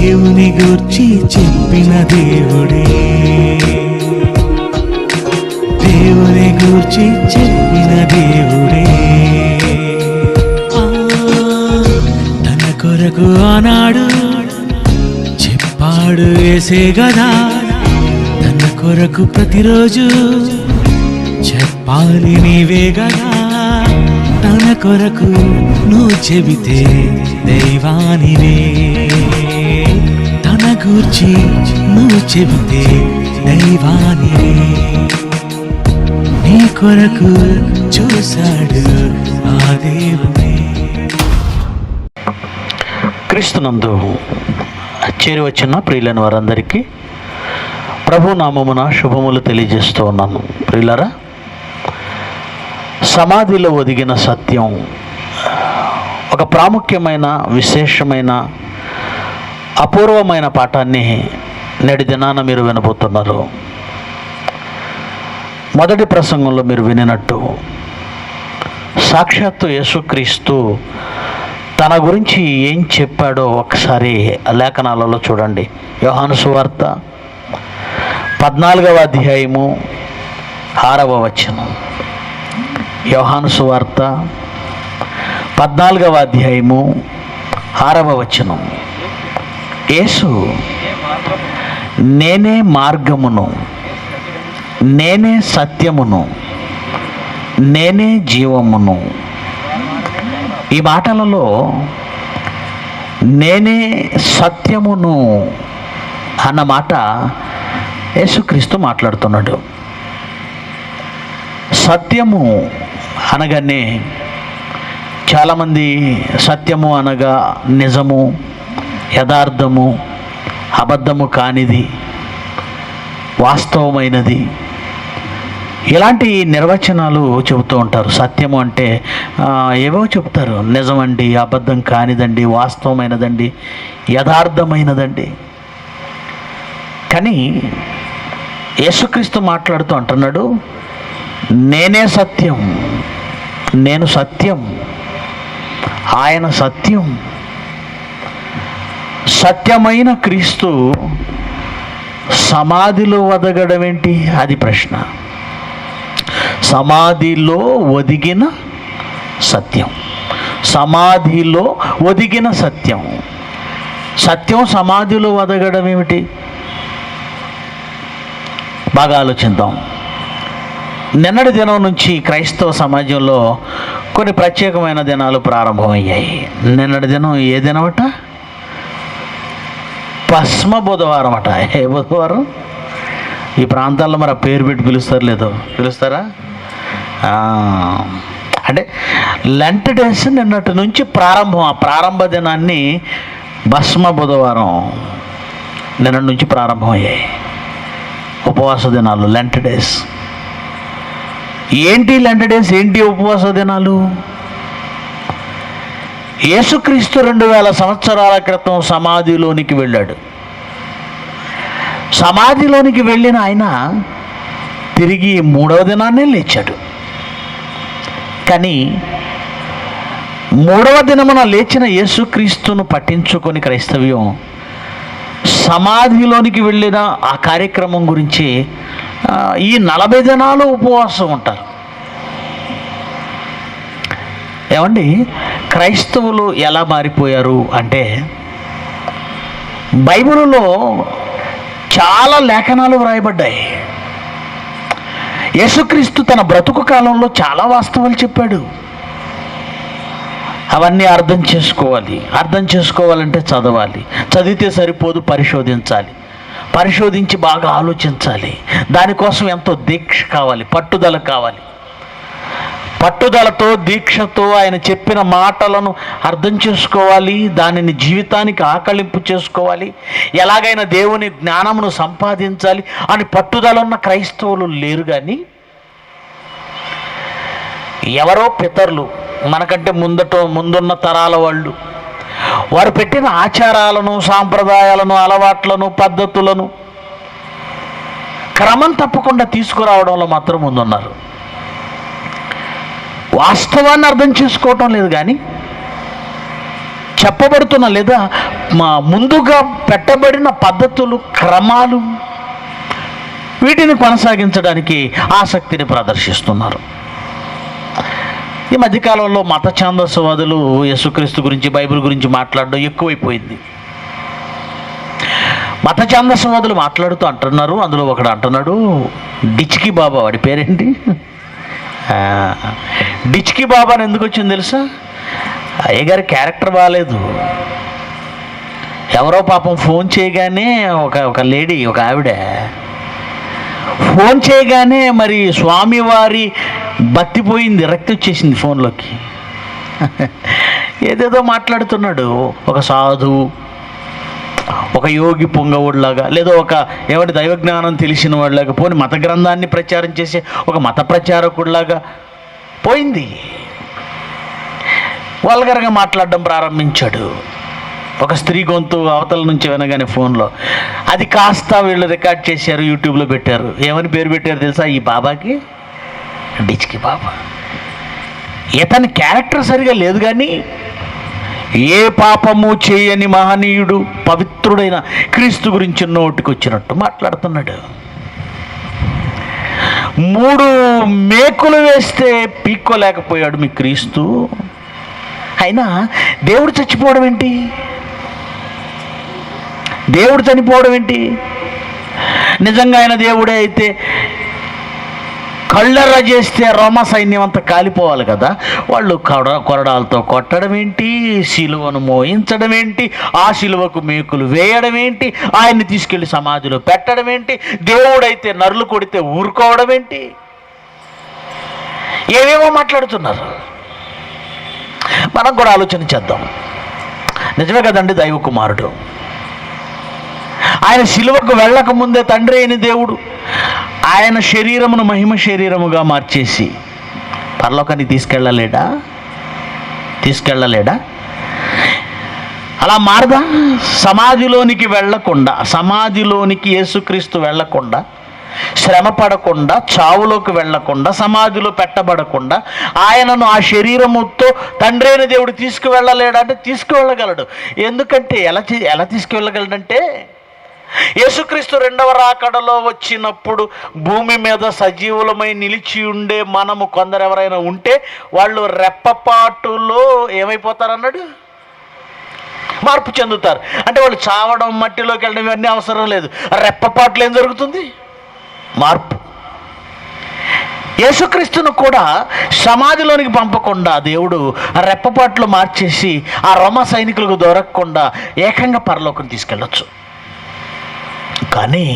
దేవుని గూర్చి చెప్పిన దేవుడే, దేవుని గూర్చి చెప్పిన దేవుడే. తన కొరకు ఆనాడు చెప్పాడు యేసే గదా, తన కొరకు ప్రతిరోజు చెప్పాలి నీవే గదా. తన కొరకు నువ్వు చెబితే దైవానివే, తన గూర్చి నువ్వు చెబితే దైవానివే. నీ కొరకు చూశాడు ఆ దేవుడే. క్రీస్తునందు చేరి వచ్చిన ప్రియులైన వారందరికీ ప్రభు నామమున శుభములు తెలియజేస్తూ ఉన్నాను. ప్రియులారా, సమాధిలో ఒదిగిన సత్యం ఒక ప్రాముఖ్యమైన, విశేషమైన, అపూర్వమైన పాఠాన్ని నేటి దినాన మీరు వినబోతున్నారు. మొదటి ప్రసంగంలో మీరు వినినట్టు సాక్షాత్తు యేసుక్రీస్తు తన గురించి ఏం చెప్పాడో ఒకసారి లేఖనాలలో చూడండి. యోహాను సువార్త 14వ అధ్యాయము 6వ వచనం. యోహాను సువార్త 14వ అధ్యాయము 6వ వచనం. యేసు, నేనే మార్గమును, నేనే సత్యమును, నేనే జీవమును. ఈ మాటలలో నేనే సత్యమును అన్న మాట యేసుక్రీస్తు మాట్లాడుతున్నాడు. సత్యము అనగానే చాలామంది సత్యము అనగా నిజము, యథార్థము, అబద్ధము కానిది, వాస్తవమైనది, ఇలాంటి నిర్వచనాలు చెబుతూ ఉంటారు. సత్యము అంటే ఏవో చెప్తారు, నిజమండి, అబద్ధం కానిదండి, వాస్తవమైనదండి, యథార్థమైనదండి. కానీ యేసుక్రీస్తు మాట్లాడుతూ అంటున్నాడు, నేనే సత్యం, నేను సత్యం, ఆయన సత్యం. సత్యమైన క్రీస్తు సమాధిలో ఒదగడం ఏంటి? అది ప్రశ్న. సమాధిలో ఒదిగిన సత్యం, సమాధిలో ఒదిగిన సత్యం. సత్యం సమాధిలో ఒదగడం ఏమిటి? బాగా ఆలోచిద్దాం. నిన్నటి దినం నుంచి క్రైస్తవ సమాజంలో కొన్ని ప్రత్యేకమైన దినాలు ప్రారంభమయ్యాయి. నిన్నటి దినం ఏ దినమట? భస్మ బుధవారం అట. ఏ బుధవారం? ఈ ప్రాంతాల్లో మరి పేరు పెట్టి పిలుస్తారు, లేదో పిలుస్తారా? అంటే లెంట్ డేస్ నిన్నటి నుంచి ప్రారంభం. ఆ ప్రారంభ దినాన్ని భస్మ బుధవారం నిన్నటి నుంచి ప్రారంభమయ్యాయి. ఉపవాస దినాలు, లెంట్ డేస్. ఏంటి లెంట్ డేస్? ఏంటి ఉపవాస దినాలు? యేసుక్రీస్తు 2000 సంవత్సరాల క్రితం సమాధిలోనికి వెళ్ళాడు. సమాధిలోనికి వెళ్ళిన ఆయన తిరిగి 3వ దినాన్నే లేచాడు. కానీ 3వ దినమున లేచిన యేసుక్రీస్తును పట్టించుకొని క్రైస్తవ్యం సమాధిలోనికి వెళ్ళిన ఆ కార్యక్రమం గురించి ఈ 40 దినాలు ఉపవాసం ఉంటారు. ఏమండి, క్రైస్తవులు ఎలా మారిపోయారు అంటే, బైబిల్లో చాలా లేఖనాలు వ్రాయబడ్డాయి. యేసుక్రీస్తు తన బ్రతుకు కాలంలో చాలా వాస్తవాలు చెప్పాడు. అవన్నీ అర్థం చేసుకోవాలి. అర్థం చేసుకోవాలంటే చదవాలి. చదివితే సరిపోదు, పరిశోధించాలి. పరిశోధించి బాగా ఆలోచించాలి. దానికోసం ఎంతో దీక్ష కావాలి, పట్టుదల కావాలి. పట్టుదలతో, దీక్షతో ఆయన చెప్పిన మాటలను అర్థం చేసుకోవాలి. దానిని జీవితానికి ఆకళింపు చేసుకోవాలి. ఎలాగైనా దేవుని జ్ఞానమును సంపాదించాలి అని పట్టుదల ఉన్న క్రైస్తవులు లేరు. కానీ ఎవరో పితరులు, మనకంటే ముందున్న తరాల వాళ్ళు, వారు పెట్టిన ఆచారాలను, సాంప్రదాయాలను, అలవాట్లను, పద్ధతులను క్రమం తప్పకుండా తీసుకురావడంలో మాత్రం ముందున్నారు. వాస్తవాన్ని అర్థం చేసుకోవటం లేదు. కానీ చెప్పబడుతున్న లేదా ముందుగా పెట్టబడిన పద్ధతులు, క్రమాలు, వీటిని కొనసాగించడానికి ఆసక్తిని ప్రదర్శిస్తున్నారు. ఈ మధ్యకాలంలో మత ఛాందసవాదులు యేసుక్రీస్తు గురించి, బైబిల్ గురించి మాట్లాడడం ఎక్కువైపోయింది. మత ఛాందసవాదులు మాట్లాడుతూ అంటున్నారు, అందులో ఒకడు అంటున్నాడు, డిచ్కి బాబా, వాడి పేరేంటి, డిచ్కి బాబా అని ఎందుకు వచ్చింది తెలుసా? అయ్యగారి క్యారెక్టర్ బాగాలేదు. ఎవరో పాపం ఫోన్ చేయగానే ఒక లేడీ, ఒక ఆవిడ ఫోన్ చేయగానే మరి స్వామివారి బత్తిపోయింది, రక్తి వచ్చేసింది ఫోన్లోకి. ఏదేదో మాట్లాడుతున్నాడు. ఒక సాధువు, ఒక యోగి పొంగవుడిలాగా, లేదా ఒక ఎవరి దైవజ్ఞానం తెలిసిన వాళ్ళలాగా, పోని మత గ్రంథాన్ని ప్రచారం చేసే ఒక మత ప్రచారకుడిలాగా పోయింది. వల్గర్గా మాట్లాడడం ప్రారంభించాడు. ఒక స్త్రీ గొంతు అవతల నుంచి వినగానే ఫోన్లో, అది కాస్త వీళ్ళు రికార్డ్ చేశారు, యూట్యూబ్లో పెట్టారు. ఏమని పేరు పెట్టారు తెలుసా ఈ బాబాకి? డిచ్కి బాబా. ఇతని క్యారెక్టర్ సరిగా లేదు, కానీ ఏ పాపము చేయని మహనీయుడు, పవిత్రుడైన క్రీస్తు గురించి నోటికొచ్చినట్టు మాట్లాడుతున్నాడు. 3 మేకులు వేస్తే పీక్కోలేకపోయాడు మీ క్రీస్తు. అయినా దేవుడు చచ్చిపోవడం ఏంటి? దేవుడు చనిపోవడం ఏంటి? నిజంగా ఆయన దేవుడే అయితే కళ్ళెర్ర చేస్తే రోమ సైన్యం అంతా కాలిపోవాలి కదా. వాళ్ళు కొరడాలతో కొట్టడం ఏంటి, శిలువను మోయించడం ఏంటి, ఆ శిలువకు మేకులు వేయడం ఏంటి, ఆయన్ని తీసుకెళ్లి సమాధిలో పెట్టడం ఏంటి, దేవుడైతే నరులు కొడితే ఊరుకోవడం ఏంటి, ఏవేమో మాట్లాడుతున్నారు. మనం కూడా ఆలోచన చేద్దాం. నిజమే కదండి, దైవ కుమారుడు. ఆయన శిలువకు వెళ్ళక ముందే తండ్రి అయిన దేవుడు ఆయన శరీరమును మహిమ శరీరముగా మార్చేసి పరలోకానికి తీసుకెళ్ళలేడా? అలా మారదా? సమాధిలోనికి యేసుక్రీస్తు వెళ్ళకుండా, శ్రమ పడకుండా, చావులోకి వెళ్ళకుండా, సమాధిలో పెట్టబడకుండా ఆయనను ఆ శరీరముతో తండ్రి అయిన దేవుడు తీసుకువెళ్ళలేడా అంటే తీసుకువెళ్ళగలడు. ఎందుకంటే ఎలా తీసుకువెళ్ళగలడంటే, యేసుక్రీస్తు 2వ రాకడలో వచ్చినప్పుడు భూమి మీద సజీవులమై నిలిచి ఉండే మనము కొందరు ఎవరైనా ఉంటే వాళ్ళు రెప్పపాటులో ఏమైపోతారన్నాడు? మార్పు చెందుతారు. అంటే వాళ్ళు చావడం, మట్టిలోకి వెళ్ళడం ఇవన్నీ అవసరం లేదు. రెప్పపాట్లు ఏం జరుగుతుంది? మార్పు. యేసుక్రీస్తును కూడా సమాధిలోనికి పంపకుండా దేవుడు రెప్పపాట్లు మార్చేసి ఆ రోమ సైనికులకు దొరకకుండా ఏకంగా పరలోకం తీసుకెళ్ళొచ్చు. కానీ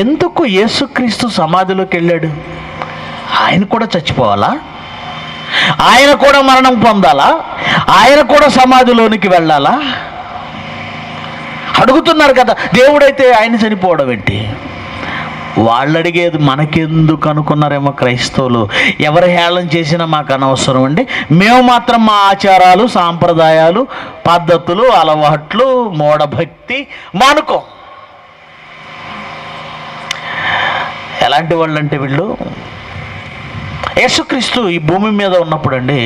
ఎందుకు యేసుక్రీస్తు సమాధిలోకి వెళ్ళాడు? ఆయన కూడా చచ్చిపోవాలా? ఆయన కూడా మరణం పొందాలా? ఆయన కూడా సమాధిలోనికి వెళ్ళాలా? అడుగుతున్నారు కదా. దేవుడైతే ఆయన చనిపోవడం ఏంటి? వాళ్ళు అడిగేది మనకెందుకు అనుకున్నారేమో క్రైస్తవులు. ఎవరు హేళన చేసినా మాకు అనవసరం అండి, మేము మాత్రం మా ఆచారాలు, సాంప్రదాయాలు, పద్ధతులు, అలవాట్లు, మూఢభక్తి మానుకోం. ఎలాంటి వాళ్ళు అంటే వీళ్ళు, యేసుక్రీస్తు ఈ భూమి మీద ఉన్నప్పుడు అండి,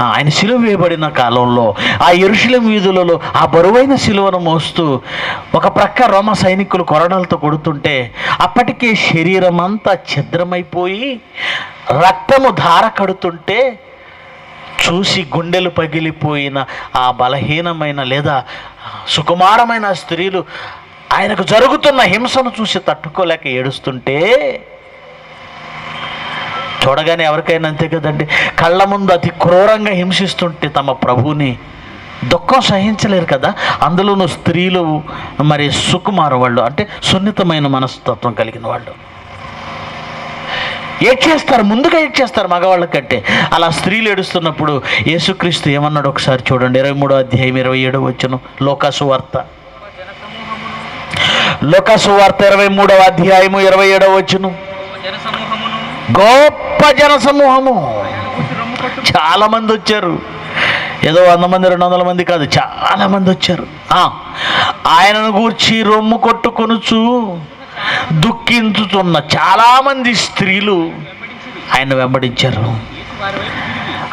ఆయన సిలువ వేయబడిన కాలంలో ఆ యెరూషలేము వీధులలో ఆ బరువైన సిలువను మోస్తూ ఒక ప్రక్క రోమ సైనికులు కొరడాలతో కొడుతుంటే అప్పటికే శరీరం అంతా ఛిద్రమైపోయి రక్తము ధార కడుతుంటే చూసి గుండెలు పగిలిపోయిన ఆ బలహీనమైన లేదా సుకుమారమైన స్త్రీలు ఆయనకు జరుగుతున్న హింసను చూసి తట్టుకోలేక ఏడుస్తుంటే చూడగానే ఎవరికైనా అంతే కదండి, కళ్ళ ముందు అతి క్రూరంగా హింసిస్తుంటే తమ ప్రభువుని దుఃఖం సహించలేరు కదా. అందులోనూ స్త్రీలు మరి సుకుమారు వాళ్ళు, అంటే సున్నితమైన మనస్తత్వం కలిగిన వాళ్ళు ఏడ్చేస్తారు, ముందుగా ఏడ్చేస్తారు మగవాళ్ళ కంటే. అలా స్త్రీలు ఏడుస్తున్నప్పుడు యేసుక్రీస్తు ఏమన్నాడు ఒకసారి చూడండి. 23వ అధ్యాయం 27వ వచనం, లోకాసు వార్త 23వ అధ్యాయము 27వ వచనం. గొప్ప జన సమూహము, చాలా మంది వచ్చారు. ఏదో 100 మంది 200 మంది కాదు, చాలా మంది వచ్చారు. ఆయనను గూర్చి రొమ్ము కొట్టుకొనుచు దుఃఖించుతున్న చాలామంది స్త్రీలు ఆయన వెంబడించారు.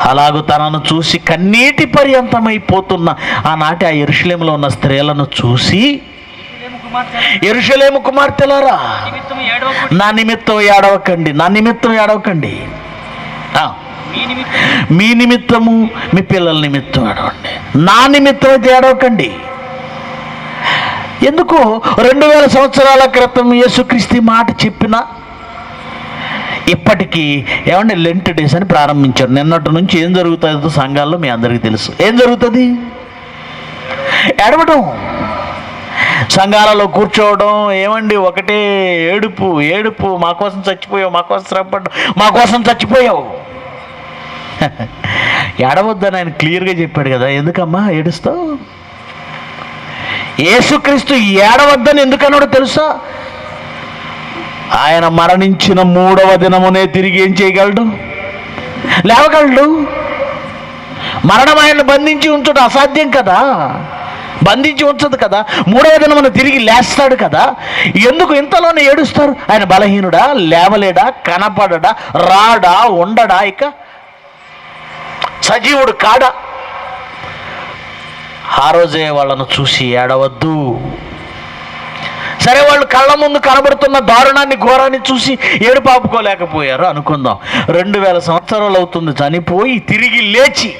అలాగూ తనను చూసి కన్నీటి పర్యంతమైపోతున్న ఆనాటి ఆ యెరూషలేములో ఉన్న స్త్రీలను చూసి, యెరూషలేము కుమార్తెలారా నా నిమిత్తం ఏడవకండి, నా నిమిత్తం ఏడవకండి, మీ నిమిత్తము మీ పిల్లల నిమిత్తం ఏడవండి, నా నిమిత్తం అయితే ఏడవకండి. ఎందుకు 2000 సంవత్సరాల క్రితం యేసుక్రీస్తు మాట చెప్పినా ఇప్పటికీ ఏమంటే లెంట్ డేస్ అని ప్రారంభించారు. నిన్నటి నుంచి ఏం జరుగుతుందో సంఘాల్లో మీ అందరికీ తెలుసు. ఏం జరుగుతుంది? ఏడవడం, సంఘాలలో కూర్చోవడం, ఏమండి ఒకటే ఏడుపు ఏడుపు, మా కోసం చచ్చిపోయావు, మా కోసం శ్రమపడ్డావు, మా కోసం చచ్చిపోయావు. ఏడవద్దని ఆయన క్లియర్గా చెప్పాడు కదా. ఎందుకమ్మా ఏడుస్తావు? యేసుక్రీస్తు ఏడవద్దని ఎందుకన్నాడో తెలుసా? ఆయన మరణించిన 3వ దినమునే తిరిగి ఏం చేయగలడు? లేవగలడు. మరణం ఆయన బంధించి ఉంచడం అసాధ్యం కదా, బంధించి ఉంచదు కదా. 3వ దినమున తిరిగి లేస్తాడు కదా. ఎందుకు ఇంతలోనే ఏడుస్తారు? ఆయన బలహీనుడా, లేవలేడా, కనపడడా, రాడా, ఉండడా, ఇక సజీవుడు కాడా? ఆ రోజే వాళ్ళను చూసి ఏడవద్దు. సరే, వాళ్ళు కళ్ళ ముందు కనబడుతున్న దారుణాన్ని, ఘోరాన్ని చూసి ఏడుపు ఆపుకోలేకపోయారు అనుకుందాం. 2000 సంవత్సరాలు అవుతుంది చనిపోయి, తిరిగి లేచి.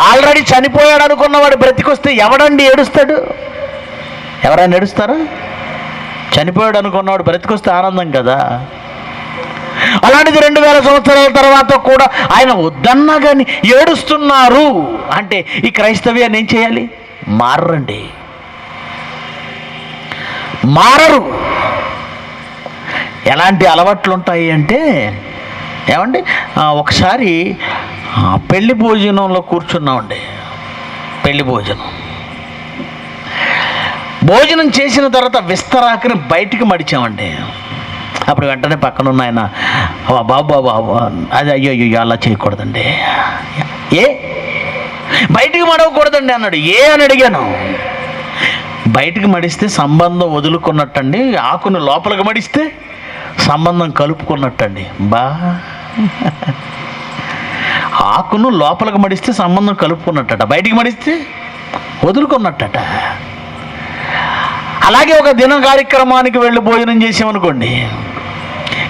ఆల్రెడీ చనిపోయాడు అనుకున్నవాడు బ్రతికొస్తే ఎవడండి ఏడుస్తాడు? ఎవరైనా ఏడుస్తారా? చనిపోయాడు అనుకున్నవాడు బ్రతికొస్తే ఆనందం కదా. అలాంటిది 2000 సంవత్సరాల తర్వాత కూడా ఆయన వద్దన్నా కానీ ఏడుస్తున్నారు అంటే ఈ క్రైస్తవ్యాన్ని ఏం చేయాలి? మారండి, మారరు. ఎలాంటి అలవాట్లు ఉంటాయి అంటే, ఏమండి ఒకసారి పెళ్లి భోజనంలో కూర్చున్నామండి. పెళ్లి భోజనం చేసిన తర్వాత విస్తరాకుని బయటికి మడిచామండి. అప్పుడు వెంటనే పక్కన ఉన్న ఆయన, బాబు అది అయ్యో అలా చేయకూడదండి, ఏ బయటికి మడవకూడదండి అన్నాడు. ఏ అని అడిగాను. బయటికి మడిస్తే సంబంధం వదులుకున్నట్టండి, ఆకును లోపలికి మడిస్తే సంబంధం కలుపుకున్నట్టండి. ఆకును లోపలికి మడిస్తే సంబంధం కలుపుకున్నట్టట, బయటికి మడిస్తే వదులుకున్నట్టట. అలాగే ఒక దిన కార్యక్రమానికి వెళ్ళి భోజనం చేసామనుకోండి,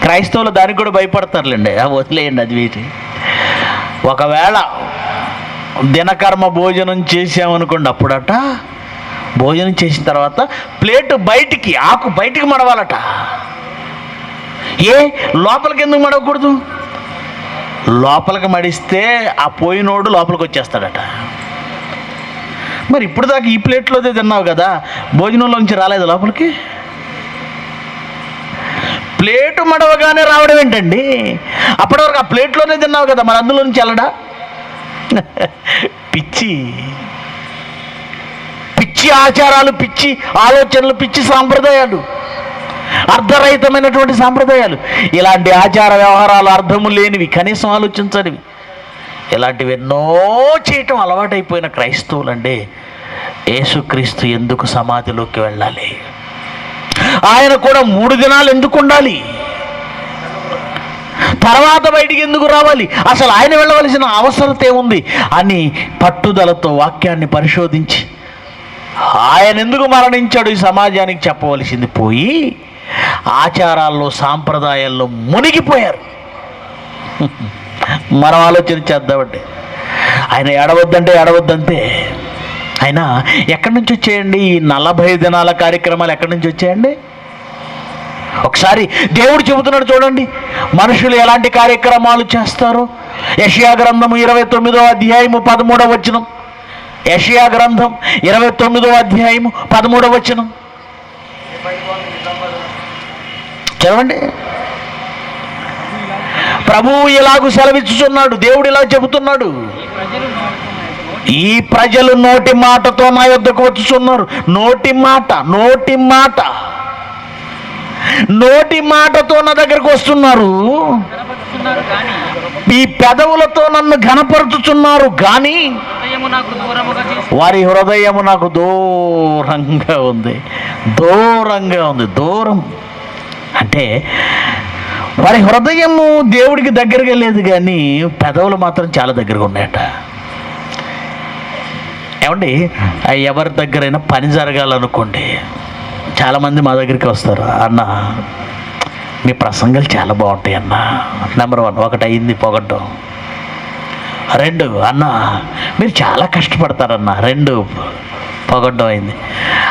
క్రైస్తవులు దానికి కూడా భయపడతారులేండి, వదిలేయండి అది వీటి. ఒకవేళ దినకర్మ భోజనం చేసామనుకోండి, అప్పుడట భోజనం చేసిన తర్వాత ప్లేటు బయటికి, ఆకు బయటికి మడవాలట. ఏ లోపలికి ఎందుకు మడవకూడదు? లోపలికి మడిస్తే ఆ పోయినోడు లోపలికి వచ్చేస్తాడట. మరి ఇప్పుడు దాకా ఈ ప్లేట్లోదే తిన్నావు కదా, భోజనంలో నుంచి రాలేదు లోపలికి? ప్లేటు మడవగానే రావడం ఏంటండి? అప్పటివరకు ఆ ప్లేట్లోనే తిన్నావు కదా, మరి అందులో నుంచి వెళ్ళడా? పిచ్చి పిచ్చి ఆచారాలు, పిచ్చి ఆలోచనలు, పిచ్చి సాంప్రదాయాలు, అర్ధరహితమైనటువంటి సాంప్రదాయాలు. ఇలాంటి ఆచార వ్యవహారాలు అర్థము లేనివి, కనీసం ఆలోచించనివి, ఇలాంటివి ఎన్నో చేయటం అలవాటైపోయిన క్రైస్తవులండి. యేసుక్రీస్తు ఎందుకు సమాధిలోకి వెళ్ళాలి? ఆయన కూడా 3 దినాలు ఎందుకు ఉండాలి? తర్వాత బయటికి ఎందుకు రావాలి? అసలు ఆయన వెళ్ళవలసిన అవసరత ఏముంది అని పట్టుదలతో వాక్యాన్ని పరిశోధించి ఆయన ఎందుకు మరణించాడు ఈ సమాజానికి చెప్పవలసింది పోయి ఆచారాల్లో, సాంప్రదాయాల్లో మునిగిపోయారు. మనం ఆలోచన చేద్దామండి. ఆయన ఏడవద్దంటే ఏడవద్దంతే. అయినా ఎక్కడి నుంచి వచ్చాయండి ఈ 40 దినాల కార్యక్రమాలు? ఎక్కడి నుంచి వచ్చాయండి? ఒకసారి దేవుడు చెబుతున్నాడు చూడండి, మనుషులు ఎలాంటి కార్యక్రమాలు చేస్తారో. యెషయా గ్రంథం 29వ అధ్యాయము 13వ వచనం. యెషయా గ్రంథం 29వ అధ్యాయము 13వ వచనం చదవండి. ప్రభువు ఇలాగూ సెలవిచ్చుచున్నాడు, దేవుడు ఇలా చెబుతున్నాడు, ఈ ప్రజలు నోటి మాటతో నా యొద్దకు వచ్చుచున్నారు. నోటి మాటతో నా దగ్గరకు వస్తున్నారు, ఈ పెదవులతో నన్ను ఘనపరుచుచున్నారు, కానీ వారి హృదయము నాకు దూరంగా ఉంది. దూరం అంటే వారి హృదయము దేవుడికి దగ్గరగా లేదు, కానీ పెదవులు మాత్రం చాలా దగ్గరగా ఉన్నాయట. ఏమండి, ఎవరి దగ్గరైనా పని జరగాలనుకోండి, చాలామంది మా దగ్గరికి వస్తారు. అన్న, మీ ప్రసంగాలు చాలా బాగుంటాయి అన్న. నెంబర్ 1 ఒకటి అయింది పొగడ్డం. 2 అన్న, మీరు చాలా కష్టపడతారన్న. 2 పొగడ్డం అయింది.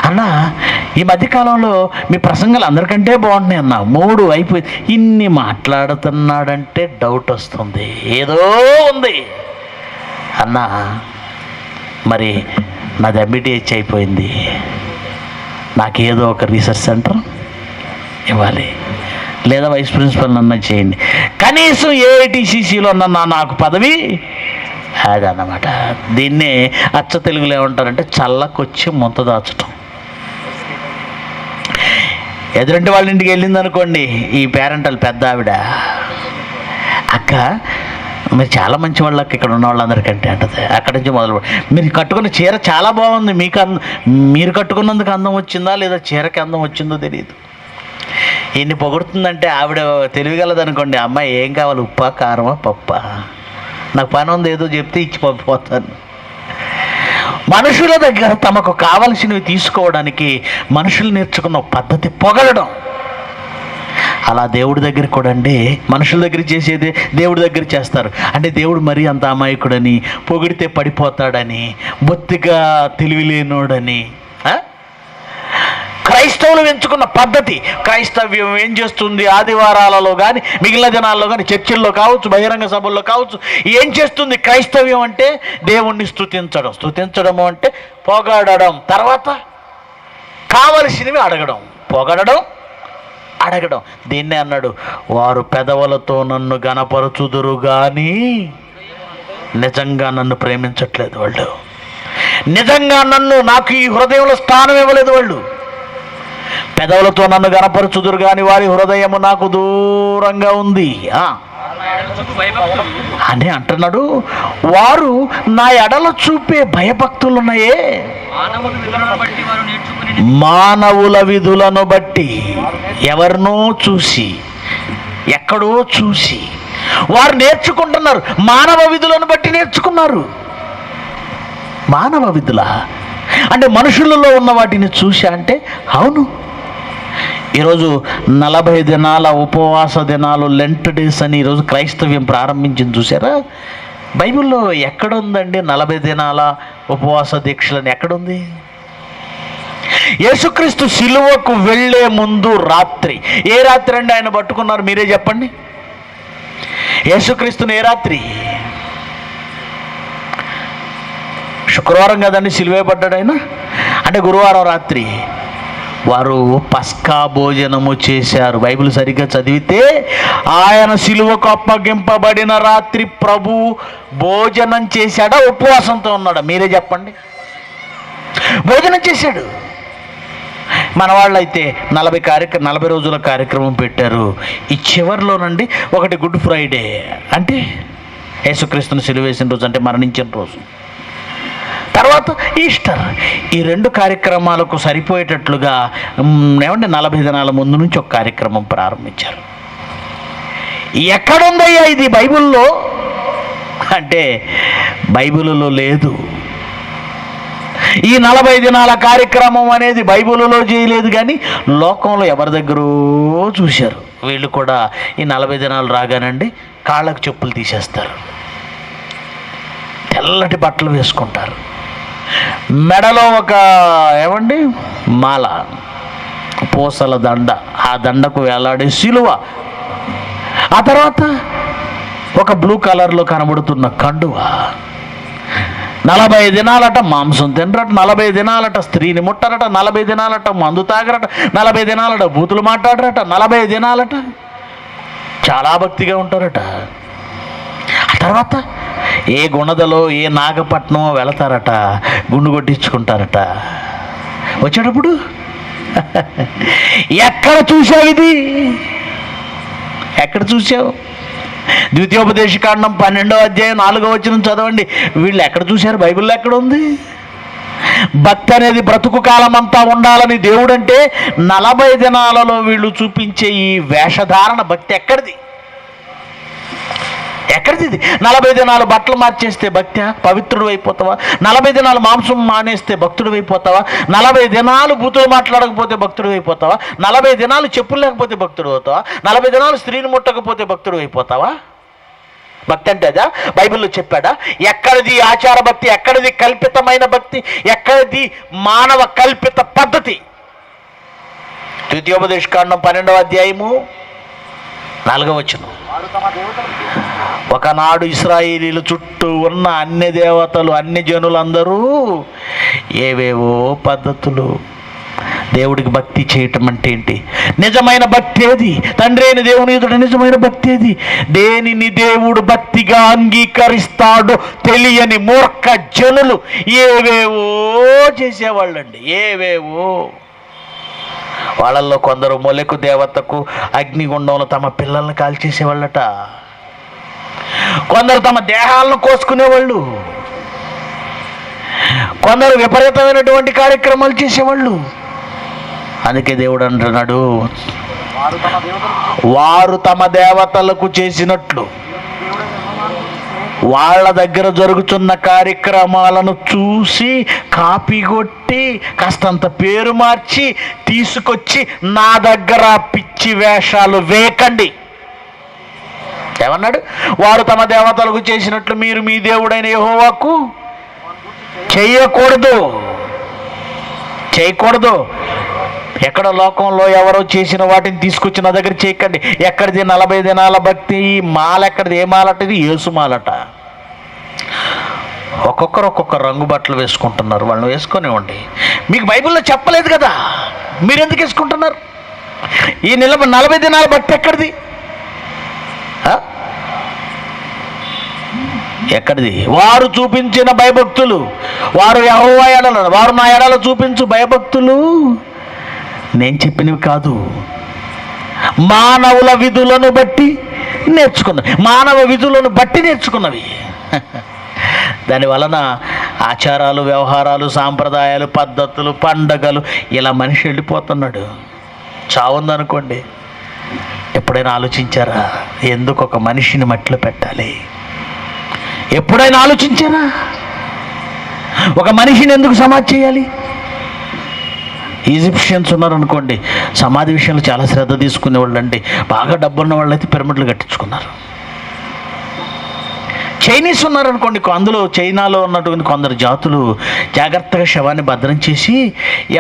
అన్న, ఈ మధ్యకాలంలో మీ ప్రసంగాలు అందరికంటే బాగుంటున్నాయి అన్న. 3 అయిపోయింది. ఇన్ని మాట్లాడుతున్నాడంటే డౌట్ వస్తుంది, ఏదో ఉంది అన్న. మరి నాది MBTH అయిపోయింది, నాకేదో ఒక రీసెర్చ్ సెంటర్ ఇవ్వాలి, లేదా వైస్ ప్రిన్సిపల్ అన్న చేయండి, కనీసం AITCCలో అన్న నాకు పదవి అదన్నమాట. దీన్నే అచ్చ తెలుగులో ఏమంటారంటే చల్లకొచ్చి ముంత దాచటం. ఎదురంటి వాళ్ళ ఇంటికి వెళ్ళింది అనుకోండి, ఈ పేరెంటల్ పెద్ద ఆవిడ, అక్క మీరు చాలా మంచి వాళ్ళకి ఇక్కడ ఉన్న వాళ్ళందరికంటే అంటది. అక్కడి నుంచి మొదలు, మీరు కట్టుకున్న చీర చాలా బాగుంది, మీరు కట్టుకున్నందుకు అందం వచ్చిందా లేదా చీరకి అందం వచ్చిందో తెలియదు. ఇన్ని పొగుడుతుందంటే ఆవిడ తెలివిగలదనుకోండి, అమ్మాయి ఏం కావాలి, ఉప్పా కారమా పప్పా, నాకు పని ఉంది ఏదో చెప్తే ఇచ్చి పంపిపోతాను. మనుషుల దగ్గర తమకు కావలసినవి తీసుకోవడానికి మనుషులు నేర్చుకున్న పద్ధతి పొగడడం. అలా దేవుడి దగ్గర కూడా అండి, మనుషుల దగ్గర చేసేది దేవుడి దగ్గర చేస్తారు. అంటే దేవుడు మరీ అంత అమాయకుడని, పొగిడితే పడిపోతాడని, బొత్తిగా తెలివిలేనోడని. క్రైస్తవులు ఎంచుకున్న పద్ధతి, క్రైస్తవ్యం ఏం చేస్తుంది, ఆదివారాలలో కానీ మిగిలిన దినాల్లో కానీ, చర్చిల్లో కావచ్చు, బహిరంగ సభల్లో కావచ్చు, ఏం చేస్తుంది క్రైస్తవ్యం అంటే దేవుణ్ణి స్తుతించడము అంటే పొగడడం, తర్వాత కావలసినవి అడగడం. పొగడడం, అడగడం. దీన్నే అన్నాడు, వారు పెదవులతో నన్ను గణపరచుదురు కానీ నిజంగా నన్ను ప్రేమించట్లేదు వాళ్ళు, నిజంగా నాకు ఈ హృదయంలో స్థానం ఇవ్వలేదు వాళ్ళు. పెదవులతో నన్ను గణపరచుదురు కానీ వారి హృదయము నాకు దూరంగా ఉంది అని అంటున్నాడు. వారు నా ఎడల చూపే భయభక్తులున్నాయే, మానవుల విధులను బట్టి, ఎవరినో చూసి, ఎక్కడో చూసి వారు నేర్చుకుంటున్నారు. మానవ విధులను బట్టి నేర్చుకున్నారు. మానవ విధుల అంటే మనుషులలో ఉన్న వాటిని చూసా అంటే అవును. ఈరోజు 40 దినాల ఉపవాస దినాలు, లెంట్ డేస్ అని ఈరోజు క్రైస్తవ్యం ప్రారంభించింది చూసారా? బైబిల్లో ఎక్కడుందండి 40 దినాల ఉపవాస దీక్షలని? ఎక్కడుంది? యేసుక్రీస్తు సిలువకు వెళ్ళే ముందు రాత్రి, ఏ రాత్రి అండి ఆయన పట్టుకున్నారు? మీరే చెప్పండి. యేసుక్రీస్తుని ఏ రాత్రి? శుక్రవారం కదండి సిలువ పడ్డాడు ఆయన, అంటే గురువారం రాత్రి. వారు పస్కా భోజనము చేశారు. బైబిల్ సరిగ్గా చదివితే ఆయన సిలువకు అప్పగింపబడిన రాత్రి ప్రభు భోజనం చేశాడా, ఉపవాసంతో ఉన్నాడా? మీరే చెప్పండి. భోజనం చేశాడు. మన వాళ్ళు అయితే 40 రోజుల కార్యక్రమం పెట్టారు. ఈ చివరిలోనండి ఒకటి గుడ్ ఫ్రైడే, అంటే యేసుక్రీస్తుని సిలువ వేసిన రోజు, అంటే మరణించిన రోజు. తర్వాత ఈస్టర్. ఈ 2 కార్యక్రమాలకు సరిపోయేటట్లుగా ఏమంటే 40 దినాల ముందు నుంచి ఒక కార్యక్రమం ప్రారంభించారు. ఎక్కడుందయ్యా ఇది బైబిల్లో అంటే బైబిల్లో లేదు. ఈ 40 దినాల కార్యక్రమం అనేది బైబిల్లో చేయలేదు, కానీ లోకంలో ఎవరి దగ్గరో చూశారు. వీళ్ళు కూడా ఈ 40 దినాలు రాగానండి కాళ్ళకు చెప్పులు తీసేస్తారు, తెల్లటి బట్టలు వేసుకుంటారు, మెడలో ఒక ఏమండి మాల, పూసల దండ, ఆ దండకు వేలాడే సిలువ, ఆ తర్వాత ఒక బ్లూ కలర్లో కనబడుతున్న కండువ. 40 దినాలట మాంసం తినరట, 40 దినాలట స్త్రీని ముట్టరట, 40 దినాలట మందు తాగరట, 40 దినాలట బూతులు మాట్లాడరట, 40 దినాలట చాలా భక్తిగా ఉంటారట. ఆ తర్వాత ఏ గుణదలో ఏ నాగపట్నం వెళతారట, గుండు కొట్టించుకుంటారట. వచ్చేటప్పుడు ఎక్కడ చూసావు ఇది? ఎక్కడ చూసావు? ద్వితీయోపదేశకాండం 12వ అధ్యాయం 4వ వచనం చదవండి. వీళ్ళు ఎక్కడ చూశారు? బైబిల్లో ఎక్కడ ఉంది? భక్తి అనేది బ్రతుకు కాలం అంతా ఉండాలని దేవుడంటే 40 దినాలలో వీళ్ళు చూపించే ఈ వేషధారణ భక్తి ఎక్కడిది? ఎక్కడిది? 40 దినాలు బట్టలు మార్చేస్తే భక్తి? పవిత్రుడు అయిపోతావా? 40 దినాలు మాంసం మానేస్తే భక్తుడు అయిపోతావా? 40 దినాలు బూతులు మాట్లాడకపోతే భక్తుడు అయిపోతావా? 40 దినాలు చెప్పులు లేకపోతే భక్తుడు అవుతావా? 40 దినాలు స్త్రీని ముట్టకపోతే భక్తుడు అయిపోతావా? భక్తి అంటే అదా? బైబిల్లో చెప్పాడా? ఎక్కడిది ఆచార భక్తి? ఎక్కడిది కల్పితమైన భక్తి? ఎక్కడిది మానవ కల్పిత పద్ధతి? ద్వితీయోపదేశకాండం 12వ అధ్యాయము 4వ వచనం. ఒకనాడు ఇశ్రాయేలీల చుట్టూ ఉన్న అన్ని దేవతలు, అన్ని జనులందరూ ఏవేవో పద్ధతులు. దేవుడికి భక్తి చేయటం అంటే ఏంటి? నిజమైన భక్తి ఏది? తండ్రి అయిన దేవుని ఎదుట నిజమైన భక్తి ఏది? దేనిని దేవుడు భక్తిగా అంగీకరిస్తాడో తెలియని మూర్ఖ జనులు ఏవేవో చేసేవాళ్ళండి, ఏవేవో. వాళ్ళల్లో కొందరు మొలెకు దేవతకు అగ్నిగుండంలో తమ పిల్లల్ని కాల్చేసేవాళ్ళట. కొందరు తమ దేహాలను కోసుకునేవాళ్ళు. కొందరు విపరీతమైనటువంటి కార్యక్రమాలు చేసేవాళ్ళు. అందుకే దేవుడు అంటున్నాడు, వారు తమ దేవతలకు చేసినట్లు వాళ్ళ దగ్గర జరుగుతున్న కార్యక్రమాలను చూసి కాపీ కొట్టి కాస్తంత పేరు మార్చి తీసుకొచ్చి నా దగ్గర పిచ్చి వేషాలు వేయకండి. ఏమన్నాడు? వారు తమ దేవతలకు చేసినట్లు మీరు మీ దేవుడైన యెహోవాకు చేయకూడదు. ఎక్కడ లోకంలో ఎవరో చేసిన వాటిని తీసుకొచ్చి నా దగ్గర చేయకండి. ఎక్కడిది 40 దినాల భక్తి? మాల ఎక్కడిది? ఏ మాలటది? యేసు మాలట. ఒక్కొక్కరు ఒక్కొక్క రంగు బట్టలు వేసుకుంటున్నారు. వాళ్ళని వేసుకొనివ్వండి. మీకు బైబిల్లో చెప్పలేదు కదా, మీరు ఎందుకు వేసుకుంటున్నారు? ఈ 40 దినాల భక్తి ఎక్కడిది? ఎక్కడిది? వారు చూపించిన భయభక్తులు, వారు యెహోవా ఎడల, వారు నా ఎడల చూపించు భయభక్తులు నేను చెప్పినవి కాదు, మానవుల విధులను బట్టి నేర్చుకున్నవి, మానవ విధులను బట్టి నేర్చుకున్నవి. దాని వలన ఆచారాలు, వ్యవహారాలు, సాంప్రదాయాలు, పద్ధతులు, పండగలు ఇలా మనిషి వెళ్ళిపోతున్నాడు. చావుందనుకోండి, ఎప్పుడైనా ఆలోచించారా ఎందుకు ఒక మనిషిని మట్టిలో పెట్టాలి? ఎప్పుడైనా ఆలోచించారా ఒక మనిషిని ఎందుకు సమాధి చేయాలి? ఈజిప్షియన్స్ ఉన్నారనుకోండి, సమాధి విషయంలో చాలా శ్రద్ధ తీసుకునేవాళ్ళు అండి. బాగా డబ్బున్న వాళ్ళు అయితే పిరమిడ్లు కట్టించుకున్నారు. చైనీస్ ఉన్నారనుకోండి, అందులో చైనాలో ఉన్నటువంటి కొందరు జాతులు జాగ్రత్తగా శవాన్ని భద్రం చేసి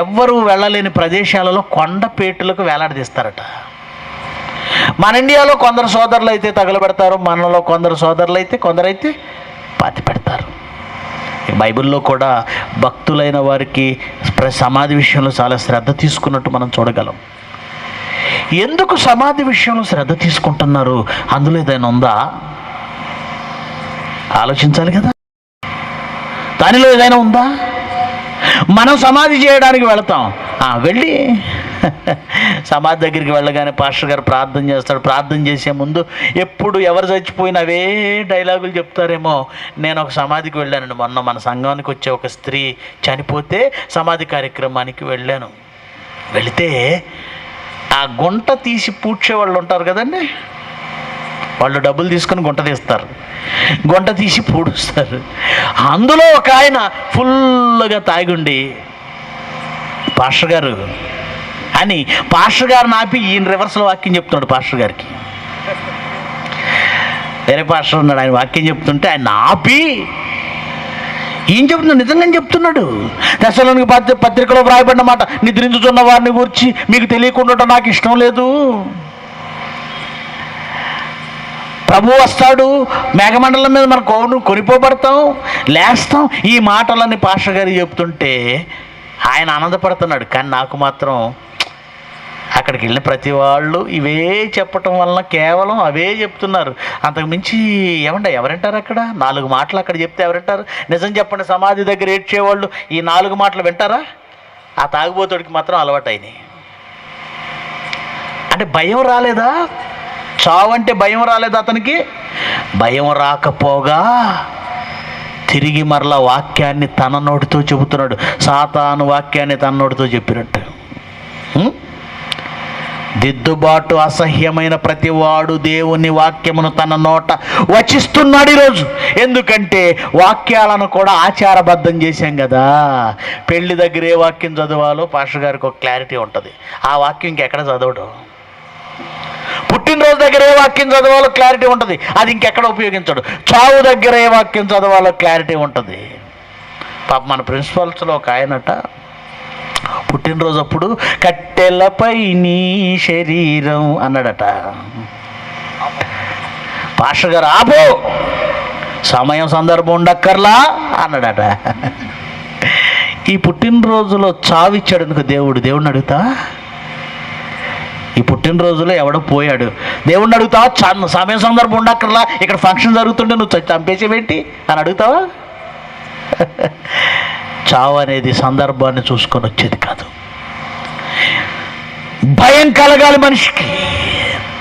ఎవ్వరూ వెళ్ళలేని ప్రదేశాలలో కొండపేటులకు వేలాడదీస్తారట. మన ఇండియాలో కొందరు సోదరులు అయితే తగలబెడతారు, మనలో కొందరైతే పాతి పెడతారు. బైబిల్లో కూడా భక్తులైన వారికి సమాధి విషయంలో చాలా శ్రద్ధ తీసుకున్నట్టు మనం చూడగలం. ఎందుకు సమాధి విషయంలో శ్రద్ధ తీసుకుంటున్నారు? అందులో ఏదైనా ఉందా? ఆలోచించాలి కదా. దానిలో ఏదైనా ఉందా? మనం సమాధి చేయడానికి వెళతాం, వెళ్ళి సమాధి దగ్గరికి వెళ్ళగానే పాస్టర్ గారు ప్రార్థన చేస్తాడు. ప్రార్థన చేసే ముందు ఎప్పుడు ఎవరు చచ్చిపోయినా అవే డైలాగులు చెప్తారేమో. నేను ఒక సమాధికి వెళ్ళానండి మొన్న, మన సంఘానికి వచ్చే ఒక స్త్రీ చనిపోతే సమాధి కార్యక్రమానికి వెళ్ళాను. వెళితే ఆ గుంట తీసి పూడ్చే వాళ్ళు ఉంటారు కదండి, వాళ్ళు డబ్బులు తీసుకొని గుంట తీస్తారు, గుంట తీసి పూడుస్తారు. అందులో ఒక ఆయన ఫుల్గా తాగుండి, పాస్టర్ గారు అని పాస్టర్ గారిని ఆపి ఈయన రివర్స్లో వాక్యం చెప్తున్నాడు. పాస్టర్ గారికి వేరే పాస్టర్ ఉన్నాడు, ఆయన వాక్యం చెప్తుంటే ఆయన ఆపి ఏం చెప్తున్నాడు? నిజంగా చెప్తున్నాడు. దశలోనికి పత్రికలో వ్రాయబడిన మాట, నిద్రించుతున్న వారిని గురించి మీకు తెలియకుండా నాకు ఇష్టం లేదు. ప్రభు వస్తాడు, మేఘమండలం మీద మనం కొనిపోబడతాం, లేస్తాం. ఈ మాటలన్నీ పాస్టర్ గారికి చెప్తుంటే ఆయన ఆనందపడుతున్నాడు. కానీ నాకు మాత్రం అక్కడికి వెళ్ళిన ప్రతి వాళ్ళు ఇవే చెప్పటం వలన కేవలం అవే చెప్తున్నారు. అంతకు మించి ఎవరంటారు? అక్కడ 4 మాటలు అక్కడ చెప్తే ఎవరంటారు? నిజం చెప్పండి, సమాధి దగ్గర ఏడ్చేవాళ్ళు ఈ 4 మాటలు వింటారా? ఆ తాగుబోతుడికి మాత్రం అలవాటైనాయి. అంటే భయం రాలేదా? చావంటే భయం రాలేదా అతనికి? భయం రాకపోగా తిరిగి మరలా వాక్యాన్ని తన నోటితో చెబుతున్నాడు. సాతాను వాక్యాన్ని తన నోటితో చెప్పినట్టు. దిద్దుబాటు అసహ్యమైన ప్రతివాడు దేవుని వాక్యమును తన నోట వచిస్తున్నాడు ఈరోజు. ఎందుకంటే వాక్యాలను కూడా ఆచారబద్ధం చేశాం కదా. పెళ్లి దగ్గర ఏ వాక్యం చదవాలో పాస్టర్ గారికి ఒక క్లారిటీ ఉంటుంది. ఆ వాక్యం ఇంకెక్కడ చదవడు. పుట్టినరోజు దగ్గర ఏ వాక్యం చదవాలో క్లారిటీ ఉంటుంది, అది ఇంకెక్కడ ఉపయోగించడు. చావు దగ్గర ఏ వాక్యం చదవాలో క్లారిటీ ఉంటుంది. పాప మన ప్రిన్సిపల్స్లో ఒక ఆయనట పుట్టినరోజు అప్పుడు కట్టెలపై నీ శరీరం అన్నాడట. పాస్టర్ గారు ఆపో, సమయం సందర్భం ఉండక్కర్లా అన్నాడట. ఈ పుట్టినరోజులో చావిచ్చాడు ఎందుకు దేవుడిని అడుగుతా? ఈ పుట్టినరోజులో ఎవడో పోయాడు, దేవుణ్ణి అడుగుతావా? సమయం సందర్భం ఉండక్కర్లా, ఇక్కడ ఫంక్షన్ జరుగుతుంటే నువ్వు చంపేసేవేంటి అని అడుగుతావా? చావు అనేది సందర్భాన్ని చూసుకొని వచ్చేది కాదు. భయం కలగాలి మనిషికి.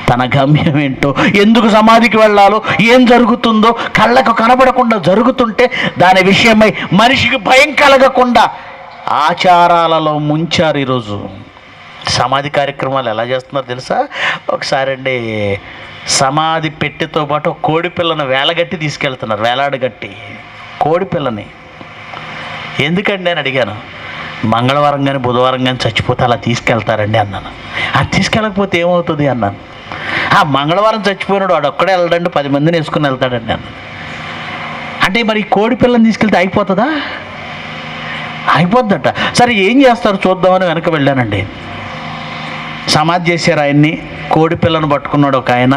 తన గమ్యం ఏంటో, ఎందుకు సమాధికి వెళ్ళాలో, ఏం జరుగుతుందో కళ్ళకు కనబడకుండా జరుగుతుంటే దాని విషయమై మనిషికి భయం కలగకుండా ఆచారాలలో ముంచారు. ఈరోజు సమాధి కార్యక్రమాలు ఎలా చేస్తున్నారో తెలుసా? ఒకసారి అండి సమాధి పెట్టెతో పాటు కోడి పిల్లను వేలగట్టి తీసుకెళ్తున్నారు. వేలాడగట్టి కోడి పిల్లని. ఎందుకండి అని అడిగాను. మంగళవారం కానీ బుధవారం కానీ చచ్చిపోతే అలా తీసుకెళ్తారండి అన్నాను. అది తీసుకెళ్ళకపోతే ఏమవుతుంది అన్నాను. ఆ మంగళవారం చచ్చిపోయినాడు వాడు ఒక్కడే వెళ్ళడండి, 10 మందిని వేసుకుని వెళ్తాడండి అన్నాను. అంటే మరి కోడి పిల్లని తీసుకెళ్తే అయిపోతుందా? అయిపోద్దట. సరే ఏం చేస్తారు చూద్దామని వెనక వెళ్ళానండి. సమాధి చేశారు ఆయన్ని. కోడి పిల్లను పట్టుకున్నాడు ఒక ఆయన.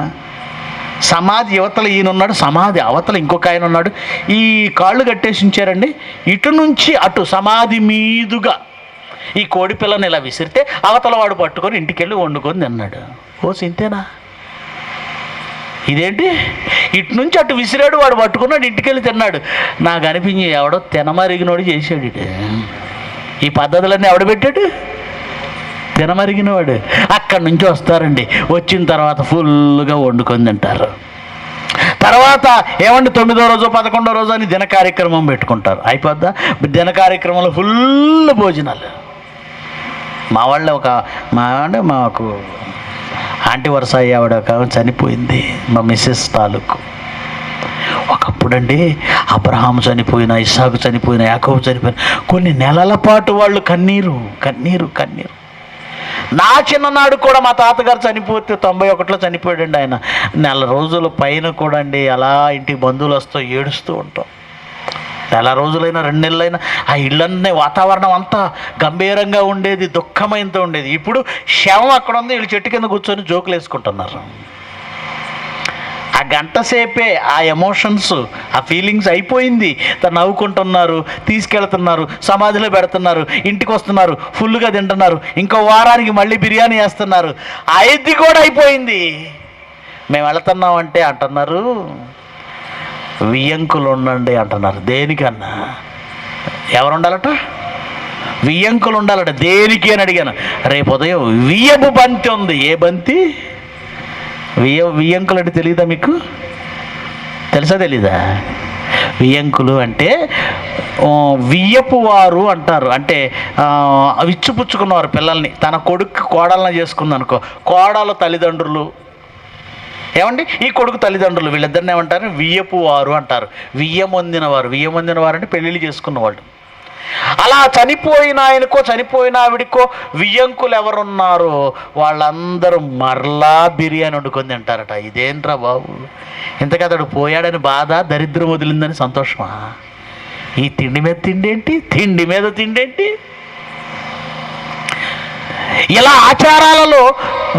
సమాధి యువతల ఈయనున్నాడు, సమాధి అవతల ఇంకొక ఆయన ఉన్నాడు. ఈ కాళ్ళు కట్టేసి ఉంచారండి. ఇటు నుంచి అటు సమాధి మీదుగా ఈ కోడి పిల్లని ఇలా విసిరితే అవతల వాడు పట్టుకొని ఇంటికి వెళ్ళి వండుకొని తిన్నాడు. ఓ సింతేనా? ఇదేంటి ఇటు నుంచి అటు విసిరాడు, వాడు పట్టుకున్నాడు, ఇంటికి వెళ్ళి తిన్నాడు. నాకు అనిపించి ఎవడో తినమరిగినోడు చేశాడు ఇటు. ఈ పద్ధతులన్నీ ఎవడు పెట్టాడు? తినమరిగినవాడు. అక్కడి నుంచి వస్తారండి. వచ్చిన తర్వాత ఫుల్గా వండుకొని తింటారు. తర్వాత ఏమండి 9వ రోజు 11వ రోజు అని దిన కార్యక్రమం పెట్టుకుంటారు. అయిపోద్దా? దిన కార్యక్రమంలో ఫుల్ భోజనాలు. మా వాళ్ళే మాకు ఆంటీ వరుస ఆవిడ చనిపోయింది, మా మిస్సెస్ తాలూకు. ఒకప్పుడండి అబ్రహాము చనిపోయిన, ఇస్సాకు చనిపోయిన, యాకోబు చనిపోయిన కొన్ని నెలల పాటు వాళ్ళు కన్నీరు. నా చిన్ననాడు కూడా మా తాతగారు చనిపోతే 91లో చనిపోయాడండి ఆయన. నెల రోజుల పైన కూడా అండి అలా ఇంటికి బంధువులు వస్తూ ఏడుస్తూ ఉంటాం. నెల రోజులైనా 2 నెలలైనా ఆ ఇళ్ళన్నీ వాతావరణం అంతా గంభీరంగా ఉండేది, దుఃఖమైనతో ఉండేది. ఇప్పుడు శవం అక్కడ ఉంది, వీళ్ళు చెట్టు కింద కూర్చొని జోకులు వేసుకుంటున్నారు. ఆ గంట సేపే ఆ ఎమోషన్స్, ఆ ఫీలింగ్స్ అయిపోయింది. నవ్వుకుంటున్నారు, తీసుకెళ్తున్నారు, సమాధిలో పెడుతున్నారు, ఇంటికి వస్తున్నారు, ఫుల్గా తింటున్నారు, ఇంకో వారానికి మళ్ళీ బిర్యానీ వేస్తున్నారు. అది కూడా అయిపోయింది. మేము వెళుతున్నామంటే అంటున్నారు వియ్యంకులు ఉండండి అంటున్నారు. దేనికన్నా? ఎవరు ఉండాలట? వియ్యంకులు ఉండాలట. దేనికి అని అడిగాను. రేపు ఉదయం వియ్యపు బంతి ఉంది. ఏ బంతి? వియ్యంకులు అంటే తెలియదా మీకు? తెలుసా తెలీదా? వియ్యంకులు అంటే వియ్యపు వారు అంటారు. అంటే విచ్చుపుచ్చుకున్నవారు పిల్లల్ని. తన కొడుకు కోడలను చేసుకుంది అనుకో, కోడలు తల్లిదండ్రులు ఏమండి, ఈ కొడుకు తల్లిదండ్రులు, వీళ్ళిద్దరిని ఏమంటారు? వియ్యపు వారు అంటారు. వియ్యమొందిన వారు అంటే పెళ్ళిళ్ళు చేసుకున్నవాళ్ళు. అలా చనిపోయిన ఆయనకో చనిపోయిన ఆవిడికో వియ్యంకులు ఎవరున్నారో వాళ్ళందరూ మరలా బిర్యానీ వండుకొని తింటారట. ఇదేంట్రా బాబు? ఇంతకీ అతడు పోయాడని బాధ, దరిద్రం వదిలిందని సంతోషమా? ఈ తిండి మీద తిండేంటి, తిండి మీద తిండేంటి? ఇలా ఆచారాలలో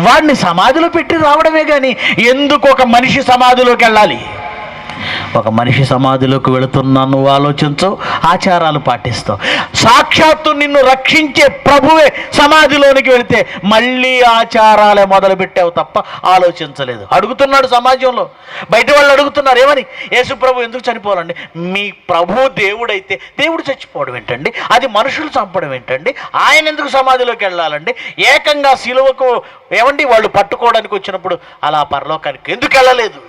వాడిని సమాధిలో పెట్టి రావడమే కానీ ఎందుకు ఒక మనిషి సమాధిలోకి వెళ్ళాలి? ఒక మనిషి సమాధిలోకి వెళుతున్నా నువ్వు ఆలోచించవు, ఆచారాలు పాటిస్తావు. సాక్షాత్తు నిన్ను రక్షించే ప్రభువే సమాధిలోనికి వెళితే మళ్ళీ ఆచారాలే మొదలుపెట్టావు తప్ప ఆలోచించలేదు. అడుగుతున్నాడు సమాజంలో, బయట వాళ్ళు అడుగుతున్నారు ఏమని? యేసు ప్రభు ఎందుకు చనిపోవాలండి? మీ ప్రభు దేవుడైతే దేవుడు చచ్చిపోవడం ఏంటండి? అది మనుషులు చంపడం ఏంటండి? ఆయన ఎందుకు సమాధిలోకి వెళ్ళాలండి? ఏకంగా సిలువకు ఏమండి వాళ్ళు పట్టుకోవడానికి వచ్చినప్పుడు అలా పరలోకానికి ఎందుకు వెళ్ళలేదు?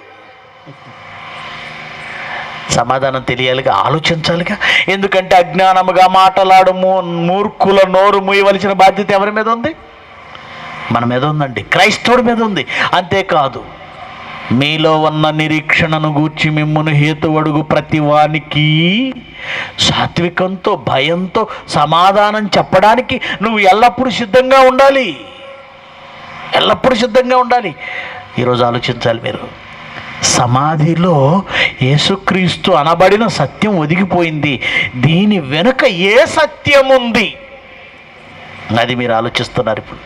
సమాధానం తెలియాలిగా, ఆలోచించాలిగా. ఎందుకంటే అజ్ఞానముగా మాటలాడు మూర్ఖుల నోరు మూయవలసిన బాధ్యత ఎవరి మీద ఉంది? మన మీద ఉందండి, క్రైస్తవుడి మీద ఉంది. అంతేకాదు, మీలో ఉన్న నిరీక్షణను గూర్చి మిమ్మును హేతువడుగు ప్రతి వానికి సాత్వికంతో భయంతో సమాధానం చెప్పడానికి నువ్వు ఎల్లప్పుడూ సిద్ధంగా ఉండాలి. ఎల్లప్పుడూ సిద్ధంగా ఉండాలి. ఈరోజు ఆలోచించాలి మీరు. సమాధిలో యేసుక్రీస్తు అనబడిన సత్యం ఒదిగిపోయింది. దీని వెనుక ఏ సత్యం ఉంది? అది మీరు ఆలోచిస్తున్నారు ఇప్పుడు.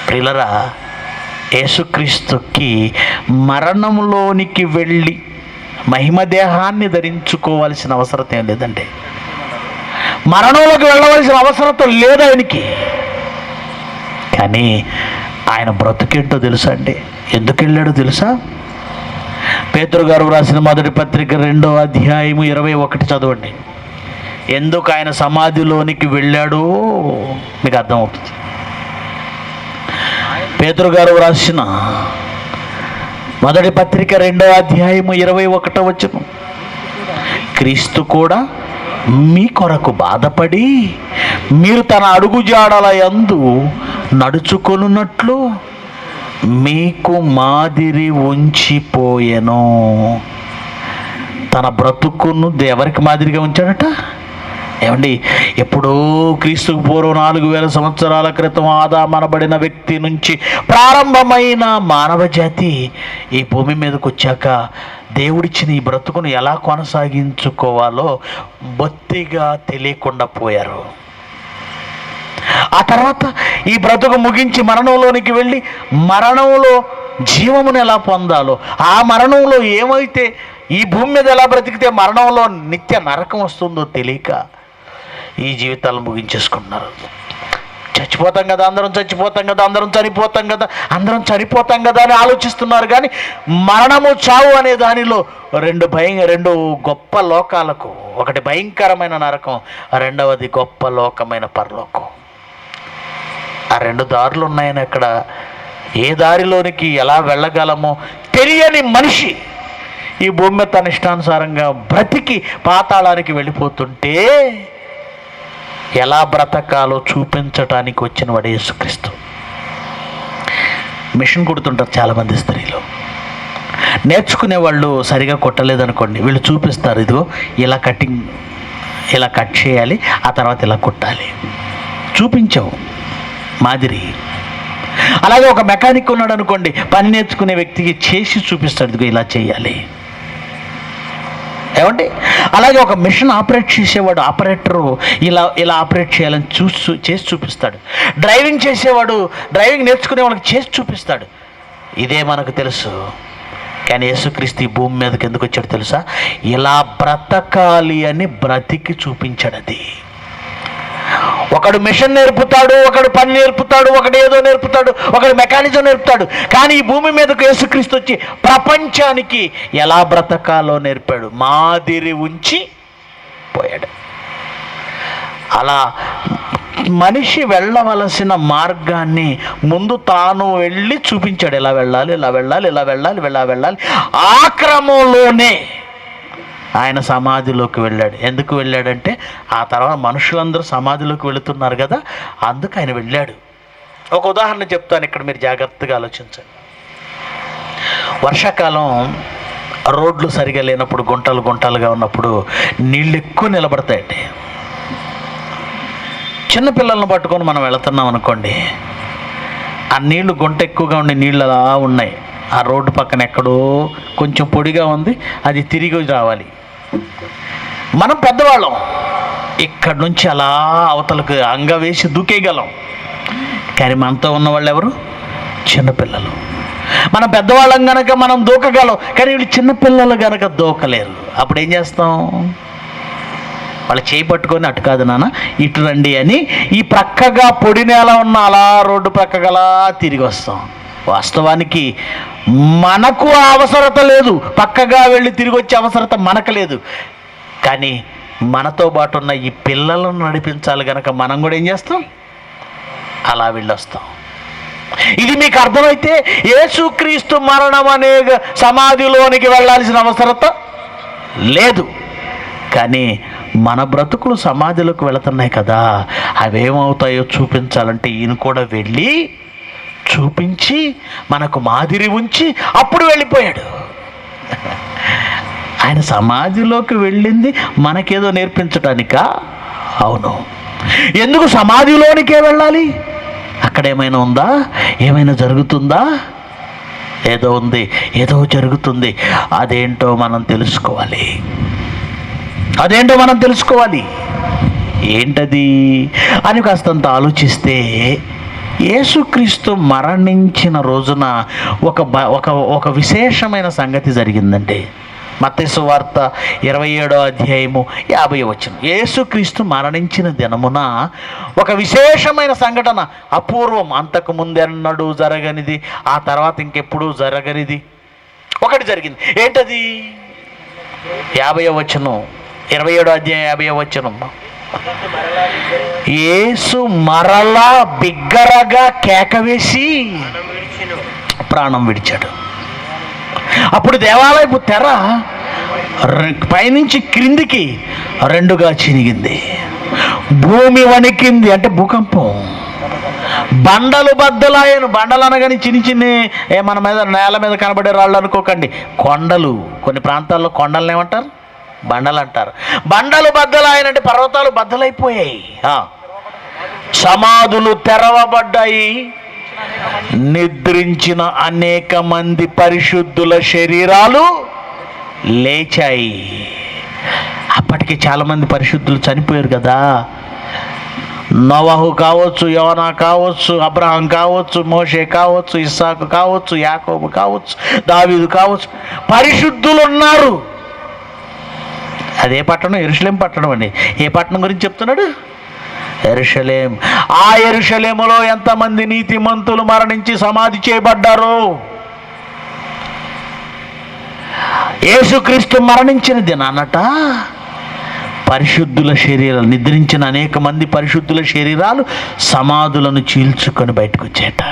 ప్రియులరా, యేసుక్రీస్తుకి మరణంలోనికి వెళ్ళి మహిమదేహాన్ని ధరించుకోవాల్సిన అవసరం ఏం లేదండి. మరణంలోకి వెళ్ళవలసిన అవసరం లేదు ఆయనకి. కానీ ఆయన బ్రతుకేంటో తెలుసా అండి? ఎందుకు వెళ్ళాడో తెలుసా? పేతురు గారు రాసిన మొదటి పత్రిక 2వ అధ్యాయము 21 చదవండి. ఎందుకు ఆయన సమాధిలోనికి వెళ్ళాడో మీకు అర్థమవుతుంది. పేతురు గారు రాసిన మొదటి పత్రిక 2వ అధ్యాయము 21వ వచనం, క్రీస్తు కూడా మీ కొరకు బాధపడి మీరు తన అడుగుజాడల యందు నడుచుకొనున్నట్లు మీకు మాదిరి ఉంచిపోయెను. తన బ్రతుకును ఎవరికి మాదిరిగా ఉంచాడట? ఏమండి, ఎప్పుడో క్రీస్తుకు పూర్వం 4000 సంవత్సరాల క్రితం ఆదామనబడిన వ్యక్తి నుంచి ప్రారంభమైన మానవ జాతి ఈ భూమి మీదకి వచ్చాక దేవుడిచ్చిన ఈ బ్రతుకును ఎలా కొనసాగించుకోవాలో బొత్తిగా తెలియకుండా పోయారు. ఆ తర్వాత ఈ బ్రతుకు ముగించి మరణంలోనికి వెళ్ళి మరణంలో జీవమును ఎలా పొందాలో, ఆ మరణంలో ఏమైతే ఈ భూమి మీద ఎలా బ్రతికితే మరణంలో నిత్య నరకం వస్తుందో తెలియక ఈ జీవితాలను ముగించేసుకుంటున్నారు. చచ్చిపోతాం కదా, అందరం చచ్చిపోతాం కదా, అందరం చనిపోతాం కదా, అందరం చనిపోతాం కదా అని ఆలోచిస్తున్నారు. కానీ మరణము చావు అనే దానిలో రెండు గొప్ప లోకాలకు, ఒకటి భయంకరమైన నరకం, రెండవది గొప్ప లోకమైన పరలోకం. ఆ 2 దారులు ఉన్నాయని అక్కడ ఏ దారిలోనికి ఎలా వెళ్ళగలమో తెలియని మనిషి ఈ భూమి మీద తన ఇష్టానుసారంగా బ్రతికి పాతాళానికి వెళ్ళిపోతుంటే ఎలా బ్రతకాలో చూపించటానికి వచ్చిన వాడు యేసుక్రీస్తు. మిషన్ కుడుతుంటారు చాలామంది స్త్రీలు. నేర్చుకునే వాళ్ళు సరిగా కొట్టలేదనుకోండి, వీళ్ళు చూపిస్తారు, ఇదిగో ఇలా కటింగ్, ఇలా కట్ చేయాలి, ఆ తర్వాత ఇలా కుట్టాలి. చూపించావు మాదిరి. అలాగే ఒక మెకానిక్ ఉన్నాడు అనుకోండి, పని నేర్చుకునే వ్యక్తికి చేసి చూపిస్తాడు, ఇదిగో ఇలా చేయాలి. ఏమండి, అలాగే ఒక మిషన్ ఆపరేట్ చేసేవాడు, ఆపరేటరు ఇలా ఆపరేట్ చేయాలని చేసి చూపిస్తాడు. డ్రైవింగ్ చేసేవాడు డ్రైవింగ్ నేర్చుకునే వాళ్ళకి చేసి చూపిస్తాడు. ఇదే మనకు తెలుసు. కానీ యేసుక్రీస్తు ఈ భూమి మీదకి ఎందుకు వచ్చాడు తెలుసా? ఇలా బ్రతకాలి అని బ్రతికి చూపించాడు. అది ఒకడు మిషన్ నేర్పుతాడు, ఒకడు పని నేర్పుతాడు, ఒకడు ఏదో నేర్పుతాడు, ఒకడు మెకానిజం నేర్పుతాడు. కానీ ఈ భూమి మీదకు యేసుక్రీస్తు వచ్చి ప్రపంచానికి ఎలా బ్రతకాలో నేర్పాడు, మాదిరి ఉంచి పోయాడు. అలా మనిషి వెళ్ళవలసిన మార్గాన్ని ముందు తాను వెళ్ళి చూపించాడు. ఎలా వెళ్ళాలి, ఇలా వెళ్ళాలి, ఇలా వెళ్ళాలి, వెళ్ళాలి. ఆ క్రమంలోనే ఆయన సమాధిలోకి వెళ్ళాడు. ఎందుకు వెళ్ళాడంటే ఆ తర్వాత మనుషులందరూ సమాధిలోకి వెళుతున్నారు కదా, అందుకు ఆయన వెళ్ళాడు. ఒక ఉదాహరణ చెప్తాను, ఇక్కడ మీరు జాగ్రత్తగా ఆలోచించండి. వర్షాకాలం రోడ్లు సరిగా లేనప్పుడు, గుంటలుగా ఉన్నప్పుడు నీళ్ళు ఎక్కువ నిలబడతాయండి. చిన్నపిల్లలను పట్టుకొని మనం వెళుతున్నాం అనుకోండి, ఆ నీళ్లు గుంట ఎక్కువగా ఉండే నీళ్ళు అలా ఉన్నాయి. ఆ రోడ్డు పక్కన ఎక్కడో కొంచెం పొడిగా ఉంది, అది తిరిగి రావాలి. మనం పెద్దవాళ్ళం, ఇక్కడ నుంచి అలా అవతలకు అంగవేసి దూకేయగలం. కానీ మనతో ఉన్నవాళ్ళు ఎవరు? చిన్నపిల్లలు. మన పెద్దవాళ్ళం కనుక మనం దూకగలం, కానీ వీళ్ళు చిన్నపిల్లలు కనుక దూకలేరు. అప్పుడు ఏం చేస్తాం? వాళ్ళు చేయి పట్టుకొని అటు కాదు నాన్న ఇటు రండి అని ఈ ప్రక్కగా పొడి నేల ఉన్న అలా రోడ్డు ప్రక్కగా అలా తిరిగి వస్తాం. వాస్తవానికి మనకు అవసరత లేదు, పక్కగా వెళ్ళి తిరిగి వచ్చే అవసరత మనకు లేదు. కానీ మనతో పాటు ఉన్న ఈ పిల్లలను నడిపించాలి కనుక మనం కూడా ఏం చేస్తాం? అలా వెళ్ళొస్తాం. ఇది మీకు అర్థమైతే యేసుక్రీస్తు మరణం అనే సమాధిలోనికి వెళ్ళాల్సిన అవసరత లేదు. కానీ మన బ్రతుకులు సమాధిలోకి వెళుతున్నాయి కదా, అవేమవుతాయో చూపించాలంటే ఈయన కూడా వెళ్ళి చూపించి మనకు మాదిరి ఉంచి అప్పుడు వెళ్ళిపోయాడు. ఆయన సమాధిలోకి వెళ్ళింది మనకేదో నేర్పించటానికా? అవును. ఎందుకు సమాధిలోనికే వెళ్ళాలి? అక్కడ ఏమైనా ఉందా? ఏమైనా జరుగుతుందా? ఏదో ఉంది, ఏదో జరుగుతుంది. అదేంటో మనం తెలుసుకోవాలి. ఏంటది అని కాస్తంత ఆలోచిస్తే, యేసుక్రీస్తు మరణించిన రోజున ఒక విశేషమైన సంగతి జరిగిందండి. మత్తయి సువార్త 27వ అధ్యాయము 50వ వచనం. యేసుక్రీస్తు మరణించిన దినమున ఒక విశేషమైన సంఘటన, అపూర్వం, అంతకు ముందెన్నడూ జరగనిది, ఆ తర్వాత ఇంకెప్పుడూ జరగనిది ఒకటి జరిగింది. ఏంటది? 50వ వచనం, 27వ అధ్యాయం 50వ వచనం. యేసు మరలా బిగ్గరగా కేకవేసి ప్రాణం విడిచాడు. అప్పుడు దేవాలయపు తెర పైనుంచి క్రిందికి రెండుగా చినిగింది. భూమి వణికింది, అంటే భూకంపం. బండలు బద్దలాయను. బండలు అనగానే చిన్ని మన మీద నేల మీద కనబడే రాళ్ళు అనుకోకండి, కొండలు. కొన్ని ప్రాంతాల్లో కొండలను ఏమంటారు? బండలు అంటారు. బండలు బద్దలాయనంటే పర్వతాలు బద్దలైపోయాయి. సమాధులు తెరవబడ్డాయి. నిద్రించిన అనేక మంది పరిశుద్ధుల శరీరాలు లేచాయి. అప్పటికి చాలామంది పరిశుద్ధులు చనిపోయారు కదా. నోవహు కావచ్చు, యోనా కావచ్చు, అబ్రహాం కావచ్చు, మోషే కావచ్చు, ఇస్సాకు కావచ్చు, యాకోబు కావచ్చు, దావీదు కావచ్చు, పరిశుద్ధులు ఉన్నారు. అదే పట్టణం? యెరూషలేం పట్టణం అండి. ఏ పట్టణం గురించి చెప్తున్నాడు? యెరూషలేం. ఆ యెరూషలేములో ఎంతమంది నీతిమంతులు మరణించి సమాధి చేయబడ్డారు. యేసుక్రీస్తు మరణించిన దినానట పరిశుద్ధుల శరీరాలు, నిద్రించిన అనేక మంది పరిశుద్ధుల శరీరాలు సమాధులను చీల్చుకొని బయటకు వచ్చేట.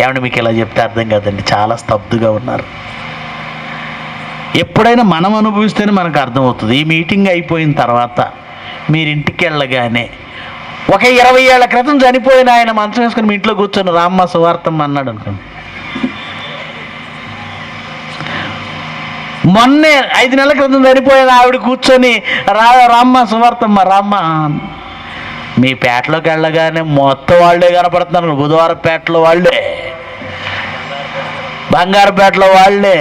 ఏమంటే మీకు ఇలా చెప్తే అర్థం కాదండి, చాలా స్తబ్దుగా ఉన్నారు. ఎప్పుడైనా మనం అనుభవిస్తేనే మనకు అర్థమవుతుంది. ఈ మీటింగ్ అయిపోయిన తర్వాత మీరు ఇంటికి వెళ్ళగానే, ఒక 20 ఏళ్ల క్రితం చనిపోయిన ఆయన మంచం వేసుకొని మీ ఇంట్లో కూర్చొని రామ్మ సువార్తమ్మ అన్నాడు అనుకోండి. మొన్నే 5 నెలల క్రితం చనిపోయిన ఆవిడ కూర్చొని రామ్మ సువార్తమ్మ రామ్మ. మీ పేటలోకి వెళ్ళగానే మొత్తం వాళ్ళే కనపడుతున్నారు. బుధవారం పేటలో వాళ్ళే, బంగారుపేటలో వాళ్ళే,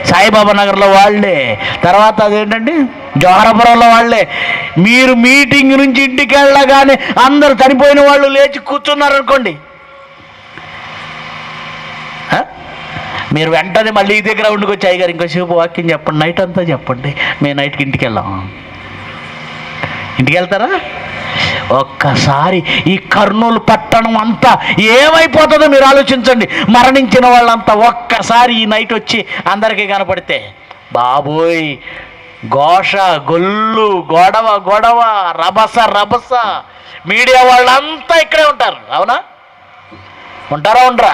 సాయిబాబా నగర్లో వాళ్ళే, తర్వాత అదేంటండి జోహరాపురంలో వాళ్ళే. మీరు మీటింగ్ నుంచి ఇంటికి వెళ్ళగానే అందరు చనిపోయిన వాళ్ళు లేచి కూర్చున్నారు అనుకోండి, మీరు వెంటనే మళ్ళీ ఈ దగ్గర ఉండుకొచ్చి అయ్యగారు ఇంకోసేపు వాక్యం చెప్పండి, నైట్ అంతా చెప్పండి, మేము నైట్కి ఇంటికి వెళ్ళాం. ఇంటికి వెళ్తారా? ఒక్కసారి ఈ కర్నూలు పట్టణం అంతా ఏమైపోతుందో మీరు ఆలోచించండి. మరణించిన వాళ్ళంతా ఒక్కసారి ఈ నైట్ వచ్చి అందరికీ కనపడితే, బాబోయ్, ఘోష, గొల్లు, గొడవ, రభస. మీడియా వాళ్ళంతా ఇక్కడే ఉంటారు. అవునా? ఉంటారా? ఉండరా?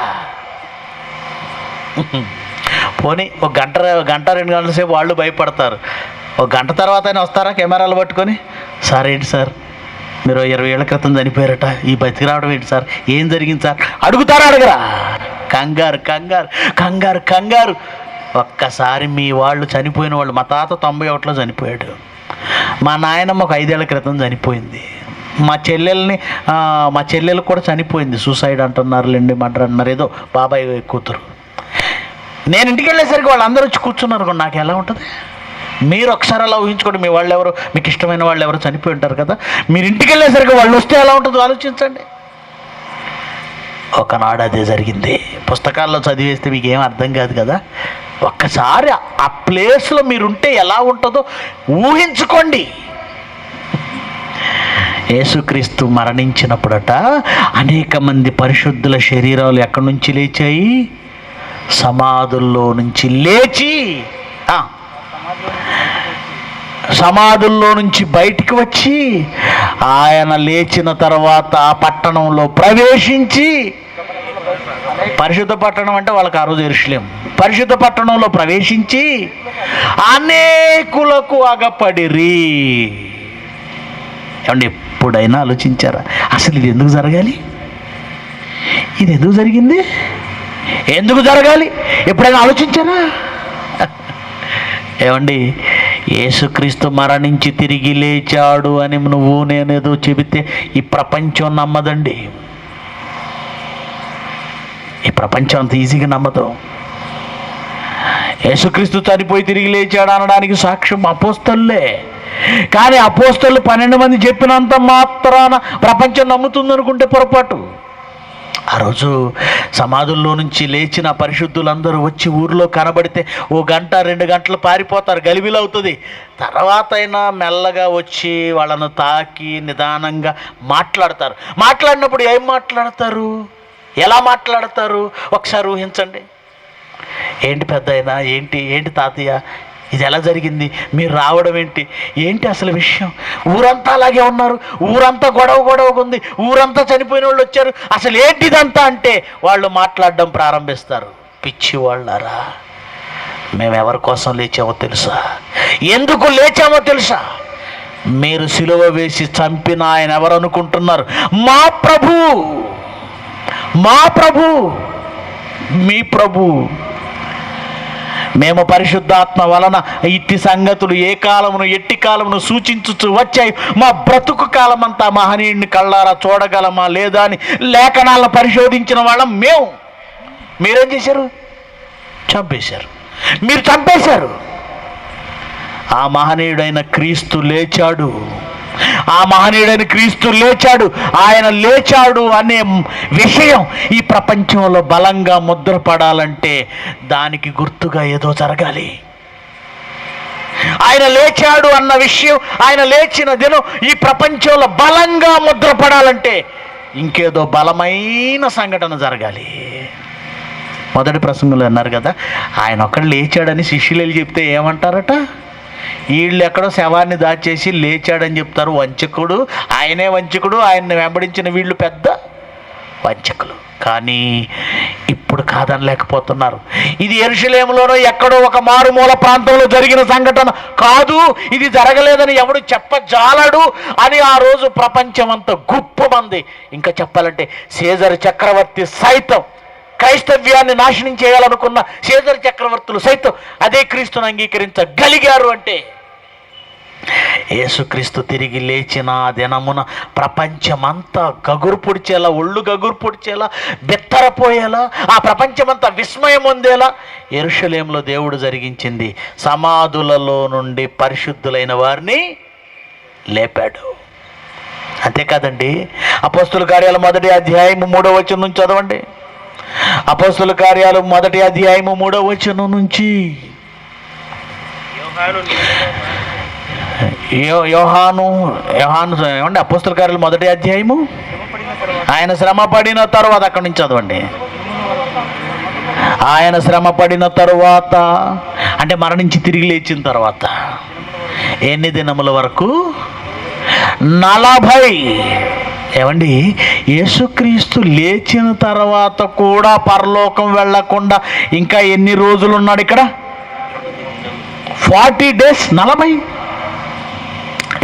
పోనీ ఒక గంట 2 గంటల సేపు వాళ్ళు భయపడతారు. ఒక గంట తర్వాత అయినా వస్తారా కెమెరాలు పట్టుకొని? సార్ ఏంటి సార్ మీరు 20 ఏళ్ల క్రితం చనిపోయారట, ఈ బతికి రావడం ఏంటి సార్, ఏం జరిగింది సార్ అడుగుతారా? అడగరా? కంగారు. ఒక్కసారి మీ వాళ్ళు చనిపోయిన వాళ్ళు, మా తాత 91లో చనిపోయాడు, మా నాయనమ్మ ఒక 5 ఏళ్ల క్రితం చనిపోయింది, మా చెల్లెలు కూడా చనిపోయింది, సూసైడ్ అంటున్నారులేండి, మర్డర్ అంటున్నారు, ఏదో బాబాయ్ కూతురు. నేను ఇంటికి వెళ్ళేసరికి వాళ్ళందరూ వచ్చి కూర్చున్నారు. నాకు ఎలా ఉంటుంది? మీరు ఒకసారి అలా ఊహించుకోండి. మీ వాళ్ళు ఎవరు, మీకు ఇష్టమైన వాళ్ళు ఎవరు చనిపోయి ఉంటారు కదా, మీరు ఇంటికి వెళ్ళేసరికి వాళ్ళు వస్తే ఎలా ఉంటుందో ఆలోచించండి. ఒకనాడు అదే జరిగింది. పుస్తకాల్లో చదివేస్తే మీకు ఏం అర్థం కాదు కదా. ఒక్కసారి ఆ ప్లేస్లో మీరుంటే ఎలా ఉంటుందో ఊహించుకోండి. యేసుక్రీస్తు మరణించినప్పుడట అనేక మంది పరిశుద్ధుల శరీరాలు ఎక్కడి నుంచి లేచాయి? సమాధుల్లో నుంచి లేచి, సమాధుల్లో నుంచి బయటికి వచ్చి, ఆయన లేచిన తర్వాత ఆ పట్టణంలో ప్రవేశించి పరిశుద్ధ పట్టణం అంటే వాళ్ళకి ఆ రోజు యెరూషలేము. పరిశుద్ధ పట్టణంలో ప్రవేశించి అనేకులకు అగపడిరి. ఏమండి, ఎప్పుడైనా ఆలోచించారా అసలు ఇది ఎందుకు జరగాలి? ఇది ఎందుకు జరిగింది? ఎందుకు జరగాలి? ఎప్పుడైనా ఆలోచించారా? ఏమండి, యేసుక్రీస్తు మరణించి తిరిగి లేచాడు అని నువ్వు నేనేదో చెబితే ఈ ప్రపంచం నమ్మదండి. ఈ ప్రపంచం అంత ఈజీగా నమ్మదు. యేసుక్రీస్తు చనిపోయి తిరిగి లేచాడు అనడానికి సాక్ష్యం అపోస్తలులే. కానీ అపోస్తలు 12 మంది చెప్పినంత మాత్రాన ప్రపంచం నమ్ముతుందనుకుంటే పొరపాటు. ఆ రోజు సమాధుల్లో నుంచి లేచిన పరిశుద్ధులందరూ వచ్చి ఊరిలో కనబడితే 1 గంట 2 గంటలు పారిపోతారు, గలిబిలవుతుంది. తర్వాత అయినా మెల్లగా వచ్చి వాళ్ళను తాకి నిదానంగా మాట్లాడతారు. మాట్లాడినప్పుడు ఏం మాట్లాడతారు, ఎలా మాట్లాడతారు ఒకసారి ఊహించండి. ఏంటి పెద్దయినా, ఏంటి తాతయ్య, ఇది ఎలా జరిగింది, మీరు రావడం ఏంటి అసలు విషయం? ఊరంతా అలాగే ఉన్నారు, ఊరంతా గొడవగా ఉంది, ఊరంతా చనిపోయిన వాళ్ళు వచ్చారు, అసలు ఏంటిదంతా అంటే వాళ్ళు మాట్లాడడం ప్రారంభిస్తారు. పిచ్చి వాళ్ళారా, మేము ఎవరి కోసం లేచామో తెలుసా? ఎందుకు లేచామో తెలుసా? మీరు సిలువ వేసి చంపిన ఆయన ఎవరు అనుకుంటున్నారు? మా ప్రభు, మీ ప్రభు. మేము పరిశుద్ధాత్మ వలన ఇట్టి సంగతులు ఏ కాలమును ఎట్టి కాలమును సూచించుచు వచ్చాయి. మా బ్రతుకు కాలమంతా మహనీయుడిని కళ్ళారా చూడగలమా లేదా అని లేఖనాలను పరిశోధించిన వాళ్ళం మేము. మీరేం చేశారు? చంపేశారు. మీరు చంపేశారు. ఆ మహనీయుడైన క్రీస్తు లేచాడు. ఆయన లేచాడు అనే విషయం ఈ ప్రపంచంలో బలంగా ముద్రపడాలంటే దానికి గుర్తుగా ఏదో జరగాలి. ఆయన లేచాడు అన్న విషయం, ఆయన లేచిన దినం ఈ ప్రపంచంలో బలంగా ముద్రపడాలంటే ఇంకేదో బలమైన సంఘటన జరగాలి. మొదటి ప్రసంగంలో అన్నారు కదా, ఆయన ఒక్కడు లేచాడని శిష్యులు చెప్తే ఏమంటారట? వీళ్ళు ఎక్కడో శవాన్ని దాచేసి లేచాడని చెప్తారు. వంచకుడు, ఆయనే వంచకుడు, ఆయన్ని వెంబడించిన వీళ్ళు పెద్ద వంచకులు. కానీ ఇప్పుడు కాదనలేకపోతున్నారు. ఇది యెరూషలేములోనో ఎక్కడో ఒక మారుమూల ప్రాంతంలో జరిగిన సంఘటన కాదు, ఇది జరగలేదని ఎవడు చెప్పజాలడు అని ఆ రోజు ప్రపంచం అంతా గుప్పమంది. ఇంకా చెప్పాలంటే సీజర్ చక్రవర్తి సైతం, క్రైస్తవ్యాన్ని నాశనం చేయాలనుకున్న సీజర్ చక్రవర్తులు సైతం అదే క్రీస్తుని అంగీకరించగలిగారు. అంటే యేసుక్రీస్తు తిరిగి లేచిన దినమున ప్రపంచమంతా గగురు పొడిచేలా, ఒళ్ళు గగురు పొడిచేలా, బెత్తరపోయేలా, ఆ ప్రపంచమంతా విస్మయం పొందేలా యెరూషలేములో దేవుడు జరిగించింది. సమాధులలో నుండి పరిశుద్ధులైన వారిని లేపాడు. అంతేకాదండి, అపోస్తుల కార్యాలు 1వ అధ్యాయం 3వ వచనం నుంచి చదవండి. అపోస్తుల కార్యాలు 1వ అధ్యాయం 3వ వచనం నుంచి. యోహాను ఏమండి, అపోస్తుల కార్యాలు 1వ అధ్యాయము. ఆయన శ్రమ పడిన తరువాత, అక్కడి నుంచి చదవండి. ఆయన శ్రమ పడిన తరువాత అంటే మరణించి తిరిగి లేచిన తర్వాత ఎన్ని దినముల వరకు? 40. ఏమండి, యేసుక్రీస్తు లేచిన తర్వాత కూడా పరలోకం వెళ్ళకుండా ఇంకా ఎన్ని రోజులు ఉన్నాడు ఇక్కడ? 40 days, 40.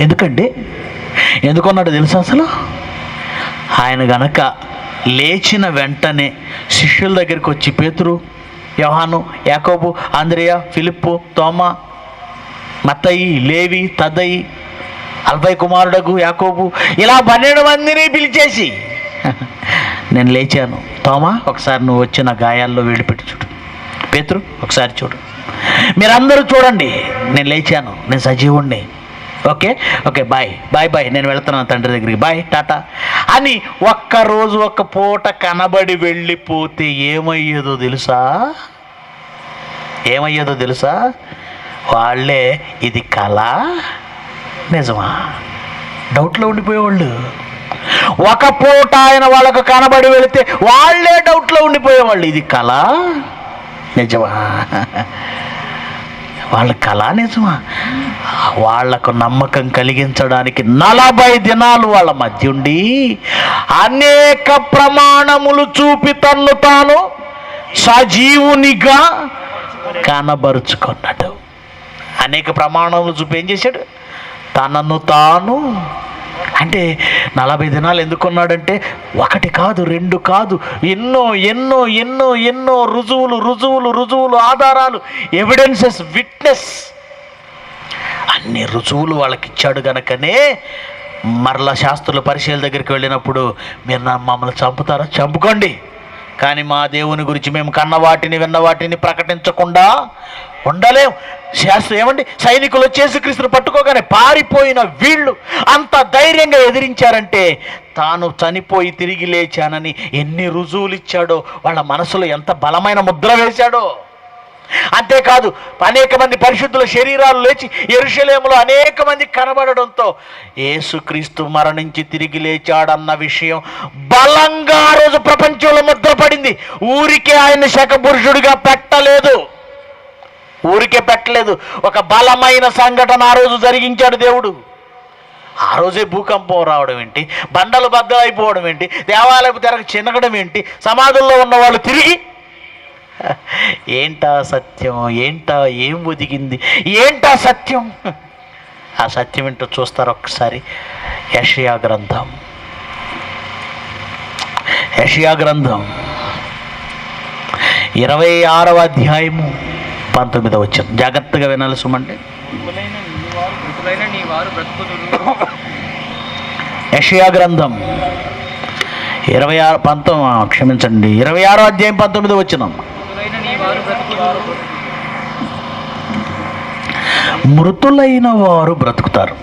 ఎందుకండి, ఎందుకున్నాడు తెలుసా? అసలు ఆయన గనక లేచిన వెంటనే శిష్యుల దగ్గరికి వచ్చి పేతురు, యోహాను, యాకోబు, అంద్రెయ, ఫిలిప్పు, తోమా, మత్తయి, లేవి, తద్దయి, అల్ఫై కుమారుడగు యాకోబు, ఇలా 12 మందిని పిలిచేసి, నేను లేచాను, తోమా ఒకసారి నువ్వు వచ్చిన గాయాల్లో వేడిపెట్టి చూడు, పేతురు ఒకసారి చూడు, మీరందరూ చూడండి, నేను లేచాను, నేను సజీవుణ్ణి, ఓకే బాయ్, నేను వెళ్తున్నాను తండ్రి దగ్గరికి, బాయ్, టాటా అని ఒక్కరోజు ఒక్క పూట కనబడి వెళ్ళిపోతే ఏమయ్యేదో తెలుసా? వాళ్ళే ఇది కళ నిజమా డౌట్లో ఉండిపోయేవాళ్ళు. ఒక పూట ఆయన వాళ్ళకు కనబడి వెళితే వాళ్ళే డౌట్లో ఉండిపోయేవాళ్ళు, ఇది కళ నిజమా? వాళ్ళ కళ నిజమా? వాళ్లకు నమ్మకం కలిగించడానికి 40 దినాలు వాళ్ళ మధ్య ఉండి అనేక ప్రమాణములు చూపి తన్ను తాను సజీవునిగా కనబరుచుకున్నాడు. అనేక ప్రమాణములు చూపి ఏం చేశాడు? తనను తాను. అంటే 40 దినాలు ఎందుకున్నాడంటే 1 కాదు 2 కాదు, ఎన్నో ఎన్నో ఎన్నో ఎన్నో రుజువులు ఆధారాలు, ఎవిడెన్సెస్, విట్నెస్, అన్ని రుజువులు వాళ్ళకి ఇచ్చాడు గనకనే మరలా శాస్త్రుల పరిశీలన దగ్గరికి వెళ్ళినప్పుడు మీరు మమ్మల్ని చంపుతారా? చంపుకోండి, కానీ మా దేవుని గురించి మేము కన్న వాటిని విన్న వాటిని ప్రకటించకుండా ఉండలేం. శాస్త్రం ఏమండి, సైనికులు వచ్చేసి క్రీస్తుని పట్టుకోగానే పారిపోయిన వీళ్ళు అంత ధైర్యంగా ఎదిరించారంటే తాను చనిపోయి తిరిగి లేచానని ఎన్ని రుజువులు ఇచ్చాడో, వాళ్ళ మనసులో ఎంత బలమైన ముద్ర వేశాడో. అంతేకాదు అనేక మంది పరిశుద్ధుల శరీరాలు లేచి యెరూషలేములో అనేక మంది కనబడడంతో యేసుక్రీస్తు మరణించి తిరిగి లేచాడన్న విషయం బలంగా ఆ రోజు ప్రపంచంలో ముద్రపడింది. ఊరికే ఆయన శకపురుషుడిగా పెట్టలేదు, ఒక బలమైన సంఘటన ఆ రోజు జరిగించాడు దేవుడు. ఆ రోజే భూకంపం రావడం ఏంటి, బండలు బద్దలైపోవడం ఏంటి, దేవాలయపు తెరకు చినగడం ఏంటి, సమాధుల్లో ఉన్న వాళ్ళు తిరిగి, ఏంటా సత్యం, ఏం ఒదిగింది, ఏంటా సత్యం? ఆ సత్యం ఏంటో చూస్తారు ఒకసారి. యెషయా గ్రంథం 26వ అధ్యాయము 19వ వచనం జాగ్రత్తగా వినాలి సుమండి. యెషయా గ్రంథం 26వ అధ్యాయం 19వ వచనం. మృతులైన వారు బ్రతుకుతారు,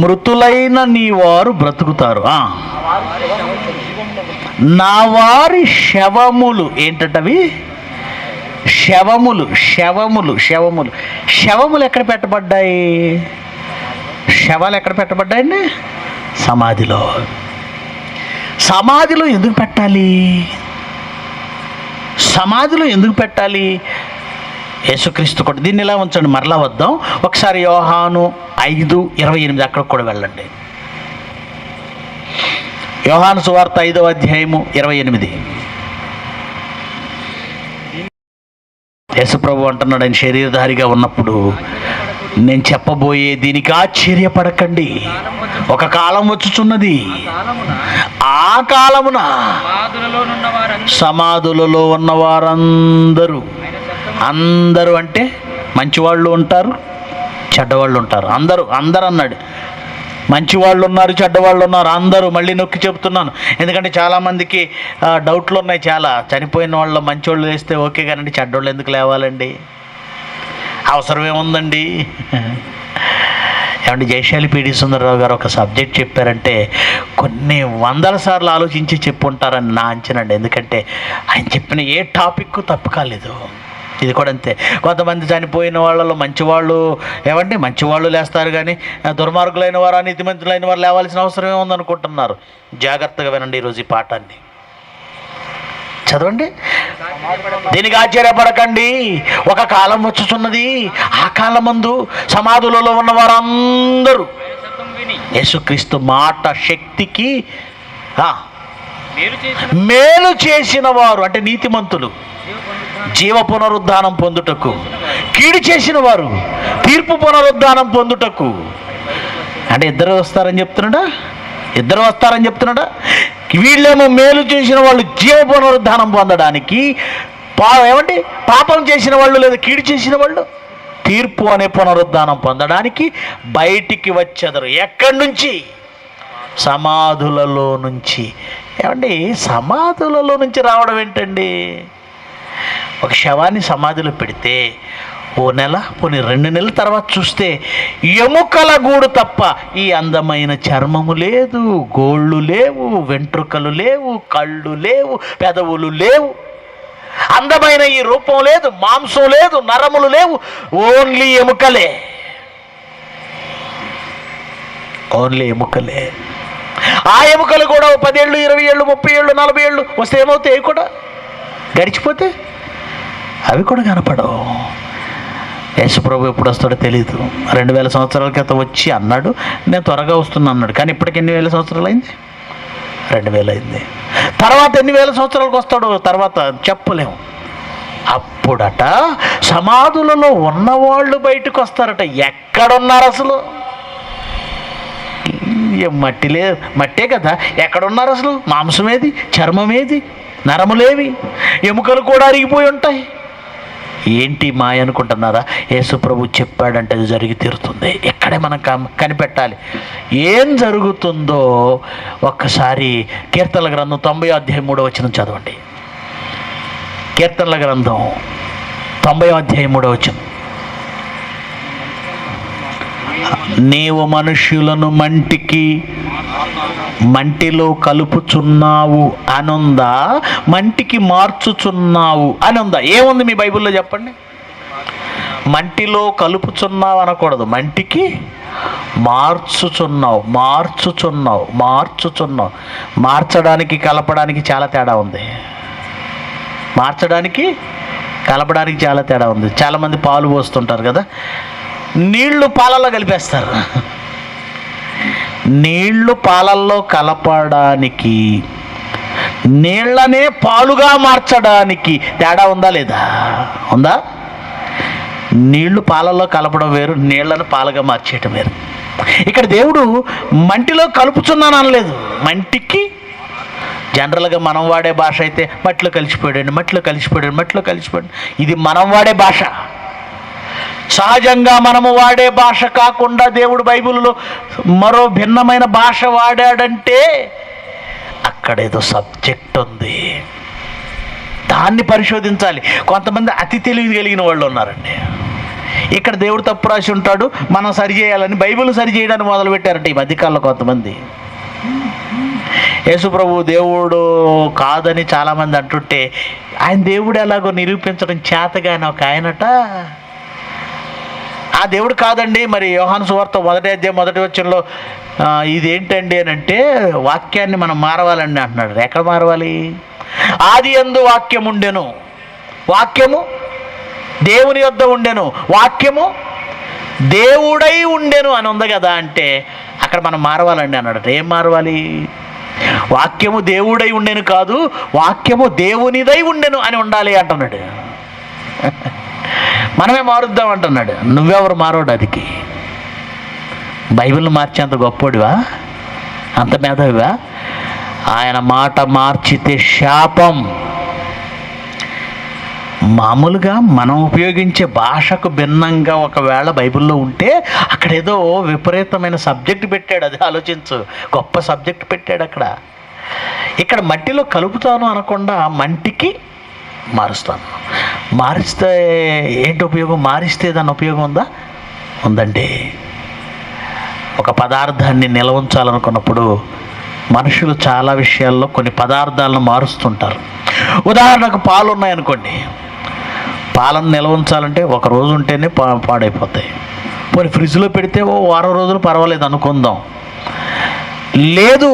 మృతులైన నీ వారు బ్రతుకుతారు, నా వారి శవములు. ఏంటవి? శవములు ఎక్కడ పెట్టబడ్డాయి? శవాలు ఎక్కడ పెట్టబడ్డాయండి? సమాధిలో ఎందుకు పెట్టాలి? యేసుక్రీస్తు కూడా. దీన్ని ఇలా ఉంచండి, మరలా వద్దాం ఒకసారి. యోహాను 5:28 అక్కడికి కూడా వెళ్ళండి. యోహాను సువార్త 5వ అధ్యాయము 28. యేసుప్రభు అంటున్నాడు, ఆయన శరీరధారిగా ఉన్నప్పుడు, నేను చెప్పబోయే దీనికి ఆశ్చర్యపడకండి, ఒక కాలం వచ్చుచున్నది, ఆ కాలమున సమాధులలో ఉన్న వారందరూ, అందరూ అంటే మంచివాళ్ళు ఉంటారు, చెడ్డవాళ్ళు ఉంటారు, అందరూ అన్నాడు. మంచివాళ్ళు ఉన్నారు, చెడ్డవాళ్ళు ఉన్నారు, అందరూ. మళ్ళీ నొక్కి చెప్తున్నాను, ఎందుకంటే చాలామందికి డౌట్లు ఉన్నాయి. చాలా చనిపోయిన వాళ్ళు మంచివాళ్ళు వేస్తే ఓకే, కానండి చెడ్డవాళ్ళు ఎందుకు లేవాలండి? అవసరం ఏముందండి? ఏమంటే జయశాలి పిడి సుందరరావు గారు ఒక సబ్జెక్ట్ చెప్పారంటే కొన్ని 100 సార్లు ఆలోచించి చెప్పుంటారని నా అంచనండి. ఎందుకంటే ఆయన చెప్పిన ఏ టాపిక్ తప్పు కాలేదు. ఇది కూడా అంతే. కొంతమంది చనిపోయిన వాళ్ళలో మంచివాళ్ళు, మంచివాళ్ళు లేస్తారు, కానీ దుర్మార్గులైన వారు, అనీతిమంతులైన వారు లేవాల్సిన అవసరం ఏముందనుకుంటున్నారు. జాగ్రత్తగా వినండి ఈరోజు ఈ పాఠాన్ని, చదవండి. దీనికి ఆశ్చర్యపడకండి, ఒక కాలం వచ్చుచున్నది, ఆ కాలమందు సమాధులలో ఉన్న వారందరూ యేసుక్రీస్తు మాట శక్తికి మేలు చేసిన వారు, అంటే నీతిమంతులు, జీవ పునరుద్ధానం పొందుటకు, కీడు చేసిన వారు తీర్పు పునరుద్ధానం పొందుటకు. అంటే ఇద్దరు వస్తారని చెప్తున్నాడా? వీళ్ళేమో మేలు చేసిన వాళ్ళు జీవ పునరుద్ధానం పొందడానికి, పాపం చేసిన వాళ్ళు లేదా కీడు చేసిన వాళ్ళు తీర్పు అనే పునరుద్ధానం పొందడానికి బయటికి వచ్చేదరు. ఎక్కడి నుంచి? సమాధులలో నుంచి. సమాధులలో నుంచి రావడం ఏంటండి? ఒక శవాన్ని సమాధిలో పెడితే ఓ నెల, పోనీ 2 నెలల తర్వాత చూస్తే ఎముకల గూడు తప్ప ఈ అందమైన చర్మము లేదు, గోళ్ళు లేవు, వెంట్రుకలు లేవు, కళ్ళు లేవు, పెదవులు లేవు, అందమైన ఈ రూపం లేదు, మాంసం లేదు, నరములు లేవు, ఓన్లీ ఎముకలే. ఆ ఎముకలు కూడా 10 ఏళ్ళు, 20 ఏళ్ళు, 30 ఏళ్ళు, 40 ఏళ్ళు వస్తే ఏమవుతాయి? కూడా గడిచిపోతే అవి కూడా కనపడవు. యేసుప్రభు ఎప్పుడు వస్తాడో తెలియదు. 2000 సంవత్సరాల క్రితం వచ్చి అన్నాడు, నేను త్వరగా వస్తున్నా అన్నాడు. కానీ ఇప్పటికి ఎన్ని వేల సంవత్సరాలు అయింది? 2000 అయింది. తర్వాత ఎన్ని వేల సంవత్సరాలకు వస్తాడో తర్వాత చెప్పలేము. అప్పుడట సమాధులలో ఉన్నవాళ్ళు బయటకు వస్తారట. ఎక్కడున్నారు అసలు? మట్టే కదా, ఎక్కడున్నారు అసలు? మాంసమేది, చర్మమేది, నరములేవి, ఎముకలు కూడా అరిగిపోయి ఉంటాయి. ఏంటి మాయ అనుకుంటున్నారా? యేసుప్రభు చెప్పాడంటే అది జరిగి తీరుతుంది. ఇక్కడే మనం కనిపెట్టాలి ఏం జరుగుతుందో. ఒక్కసారి కీర్తనల గ్రంథం 90:3 చదవండి. కీర్తనల గ్రంథం 90:3. నీవు మనుష్యులను మంటిలో కలుపుచున్నావు అనుందా, మంటికి మార్చుచున్నావు అనుందా? ఏముంది మీ బైబిల్లో చెప్పండి? మంటిలో కలుపుచున్నావు అనకూడదు, మంటికి మార్చుచున్నావు. మార్చడానికి కలపడానికి చాలా తేడా ఉంది. మార్చడానికి కలపడానికి చాలా తేడా ఉంది. చాలామంది పాలు పోస్తుంటారు కదా, నీళ్లు పాలల్లో కలిపేస్తారు. నీళ్లు పాలల్లో కలపడానికి, నీళ్లనే పాలుగా మార్చడానికి తేడా ఉందా లేదా? ఉందా? నీళ్లు పాలల్లో కలపడం వేరు, నీళ్లను పాలుగా మార్చేయటం వేరు. ఇక్కడ దేవుడు మంటిలో కలుపుచున్నాను అనలేదు, మంటికి. జనరల్గా మనం వాడే భాష అయితే మట్టిలో కలిసిపోయాడు. ఇది మనం వాడే భాష. సహజంగా మనము వాడే భాష కాకుండా దేవుడు బైబిల్లో మరో భిన్నమైన భాష వాడాడంటే అక్కడేదో సబ్జెక్ట్ ఉంది. దాన్ని పరిశోధించాలి. కొంతమంది అతి తెలివి కలిగిన వాళ్ళు ఉన్నారండి. ఇక్కడ దేవుడు తప్పు రాసి ఉంటాడు, మనం సరిచేయాలని బైబిల్ సరిచేయడానికి మొదలుపెట్టారంట ఈ మధ్యకాలంలో కొంతమంది. యేసుప్రభు దేవుడు కాదని చాలామంది అంటుంటే ఆయన దేవుడు ఎలాగో నిరూపించడం చేతగాని ఒక ఆయనట, ఆ దేవుడు కాదండి. మరి యోహాను సువార్త 1:1 ఇదేంటండి అని అంటే, వాక్యాన్ని మనం మారవాలండి అంటున్నాడు. ఎక్కడ మారవాలి? ఆది యందు వాక్యం ఉండెను, వాక్యము దేవుని యొద్ద ఉండెను, వాక్యము దేవుడై ఉండెను అని ఉంది కదా. అంటే అక్కడ మనం మారవాలండి అన్నాడు. ఏం మారవాలి? వాక్యము దేవుడై ఉండెను కాదు, వాక్యము దేవునిదై ఉండెను అని ఉండాలి అంటున్నాడు. మనమే మారుద్దాం అంటున్నాడు. నువ్వెవరు మారోడానికి? బైబిల్ని మార్చేంత గొప్పోడివా? అంత మేధావివా? ఆయన మాట మార్చితే శాపం. మామూలుగా మనం ఉపయోగించే భాషకు భిన్నంగా ఒకవేళ బైబిల్లో ఉంటే అక్కడ ఏదో విపరీతమైన సబ్జెక్ట్ పెట్టాడు. అది ఆలోచించు, గొప్ప సబ్జెక్ట్ పెట్టాడు అక్కడ. ఇక్కడ మట్టిలో కలుపుతాను అనకుండా మంటికి మారుస్తాను. మారిస్తే ఏంటి ఉపయోగం? మారిస్తే దాని ఉపయోగం ఉందా? ఉందండి. ఒక పదార్థాన్ని నిల్వ ఉంచాలనుకున్నప్పుడు మనుషులు చాలా విషయాల్లో కొన్ని పదార్థాలను మారుస్తుంటారు. ఉదాహరణకు పాలు ఉన్నాయనుకోండి, పాలను నిల్వ ఉంచాలంటే ఒక రోజు ఉంటేనే పాడైపోతాయి. పోనీ ఫ్రిడ్జ్లో పెడితే ఓ వారం రోజులు పర్వాలేదు అనుకుందాం. లేదు,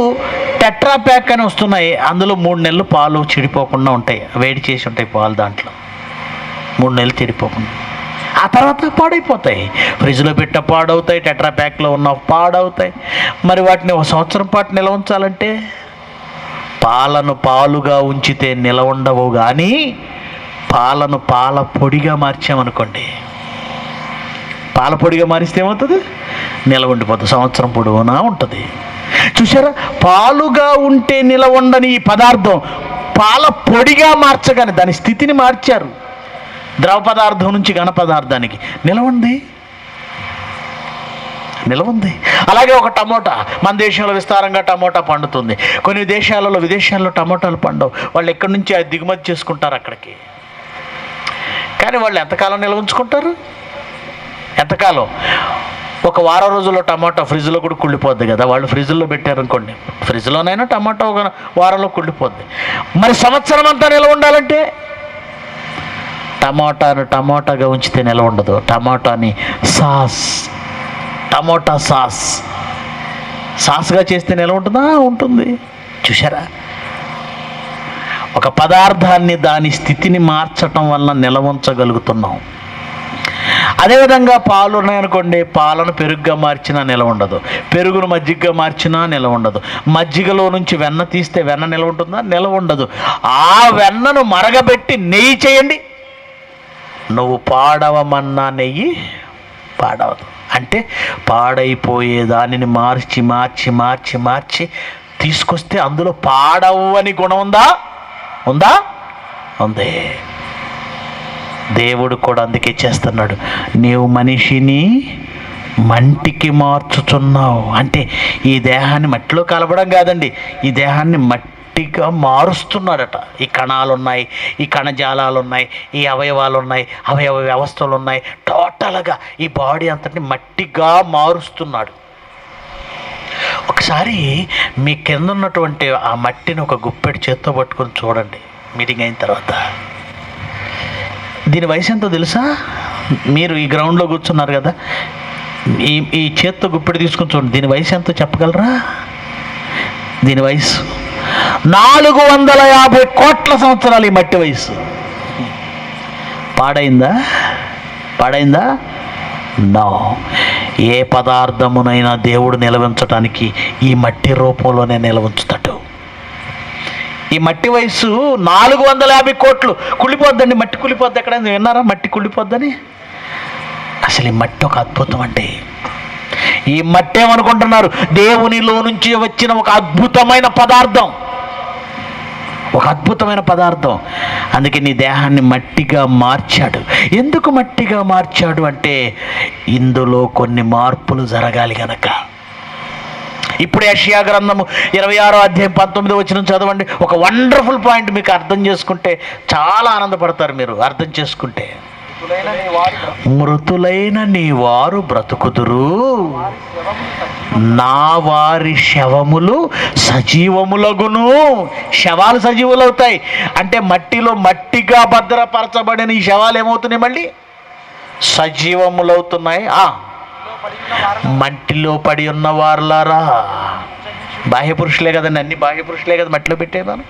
టెట్రా ప్యాక్ అని వస్తున్నాయి, అందులో 3 నెలలు పాలు చెడిపోకుండా ఉంటాయి, వేడి చేసి ఉంటాయి పాలు, దాంట్లో 3 నెలలు చెడిపోకుండా. ఆ తర్వాత పాడైపోతాయి. ఫ్రిడ్జ్లో పెట్ట పాడవుతాయి, టెట్రా ప్యాక్లో ఉన్న పాడవుతాయి. మరి వాటిని 1 సంవత్సరం పాటు నిల్వ ఉంచాలంటే పాలను పాలుగా ఉంచితే నిల్వ ఉండవు. కానీ పాలను పాల పొడిగా మార్చామనుకోండి, పాల పొడిగా మారిస్తే ఏమవుతుంది? నిల్వ ఉండిపోతుంది, సంవత్సరం పొడవునా ఉంటుంది. చూసారా? పాలుగా ఉంటే నిల్వ ఉండని ఈ పదార్థం పాల పొడిగా మార్చగానే దాని స్థితిని మార్చారు. ద్రవ పదార్థం నుంచి ఘన పదార్థానికి నిల్వ ఉంది. అలాగే ఒక టమోటా, మన దేశంలో విస్తారంగా టమోటా పండుతుంది. కొన్ని దేశాలలో, విదేశాల్లో టమోటాలు పండవు. వాళ్ళు ఎక్కడి నుంచి అది దిగుమతి చేసుకుంటారు అక్కడికి. కానీ వాళ్ళు ఎంతకాలం నిల్వ ఉంచుకుంటారు? ఎంతకాలం? ఒక వారం రోజుల్లో టమాటా ఫ్రిడ్జ్లో కూడా కుళ్ళిపోద్ది కదా. వాళ్ళు ఫ్రిడ్జ్లో పెట్టారనుకోండి, ఫ్రిడ్జ్లోనైనా టమాటా ఒక వారంలో కుళ్ళిపోద్ది. మరి సంవత్సరం అంతా నిల్వ ఉండాలంటే టమాటాగా ఉంచితే నిల్వ ఉండదు. టమోటా సాస్గా చేస్తే నిల్వ ఉంటుందా? ఉంటుంది. చూసారా? ఒక పదార్థాన్ని దాని స్థితిని మార్చటం వల్ల నిల్వ ఉంచగలుగుతున్నాం. అదేవిధంగా పాలు ఉన్నాయనుకోండి, పాలను పెరుగుగా మార్చినా నిలవ ఉండదు, పెరుగును మజ్జిగగా మార్చినా నిలవ ఉండదు, మజ్జిగలో నుంచి వెన్న తీస్తే వెన్న నిలవ ఉంటుందా? నిలవ ఉండదు. ఆ వెన్నను మరగబెట్టి నెయ్యి చేయండి, నువ్వు పాడవమన్నా నెయ్యి పాడవదు. అంటే పాడైపోయే దానిని మార్చి మార్చి మార్చి మార్చి తీసుకొస్తే అందులో పాడవని గుణం ఉందా? ఉందా? ఉంది. దేవుడు కూడా అందుకే చేస్తున్నాడు. నీవు మనిషిని మంటికి మార్చుచున్నావు అంటే ఈ దేహాన్ని మట్టిలో కలపడం కాదండి, ఈ దేహాన్ని మట్టిగా మారుస్తున్నాడట. ఈ కణాలు ఉన్నాయి, ఈ కణజాలాలు ఉన్నాయి, ఈ అవయవాలు ఉన్నాయి, అవయవ వ్యవస్థలు ఉన్నాయి, టోటల్గా ఈ బాడీ అంతటిని మట్టిగా మారుస్తున్నాడు. ఒకసారి మీ కింద ఉన్నటువంటి ఆ మట్టిని ఒక గుప్పెడు చేత్తో పట్టుకొని చూడండి మీటింగ్ అయిన తర్వాత. దీని వయసు ఎంతో తెలుసా? మీరు ఈ గ్రౌండ్లో కూర్చున్నారు కదా, ఈ చేత్తో గుప్పెడు తీసుకొని చూడండి, దీని వయసు ఎంతో చెప్పగలరా? దీని వయసు 450 కోట్ల సంవత్సరాలు ఈ మట్టి వయసు. పాడైందా? పాడైందా? నో. ఏ పదార్థమునైనా దేవుడు నిలవించటానికి ఈ మట్టి రూపంలోనే నిలవించుతాడు. ఈ మట్టి వయసు 450 కోట్లు. కుళ్ళిపోద్దండి, మట్టి కుళ్ళిపోద్ది. ఎక్కడ విన్నారా మట్టి కుళ్ళిపోద్దని? అసలు ఈ మట్టి ఒక అద్భుతం అండి. ఈ మట్టి ఏమనుకుంటున్నారు? దేవునిలో నుంచి వచ్చిన ఒక అద్భుతమైన పదార్థం, ఒక అద్భుతమైన పదార్థం. అందుకే నీ దేహాన్ని మట్టిగా మార్చాడు. ఎందుకు మట్టిగా మార్చాడు అంటే ఇందులో కొన్ని మార్పులు జరగాలి గనక. ఇప్పుడు యెషయా గ్రంథము 26వ అధ్యాయం 19వ వచనం చదవండి. ఒక వండర్ఫుల్ పాయింట్ మీకు అర్థం చేసుకుంటే చాలా ఆనందపడతారు మీరు అర్థం చేసుకుంటే. మృతులైన నీ వారు బ్రతుకుదురు, నా వారి శవములు సజీవములగును. శవాలు సజీవులవుతాయి అంటే మట్టిలో మట్టిగా భద్రపరచబడిన ఈ శవాలు ఏమవుతున్నాయి? మళ్ళీ సజీవములవుతున్నాయి. మట్టిలో పడి ఉన్న వారులారా, బాహ్య పురుషులే కదండి, అన్ని బాహ్య పురుషులే కదా మట్టిలో పెట్టేదాను,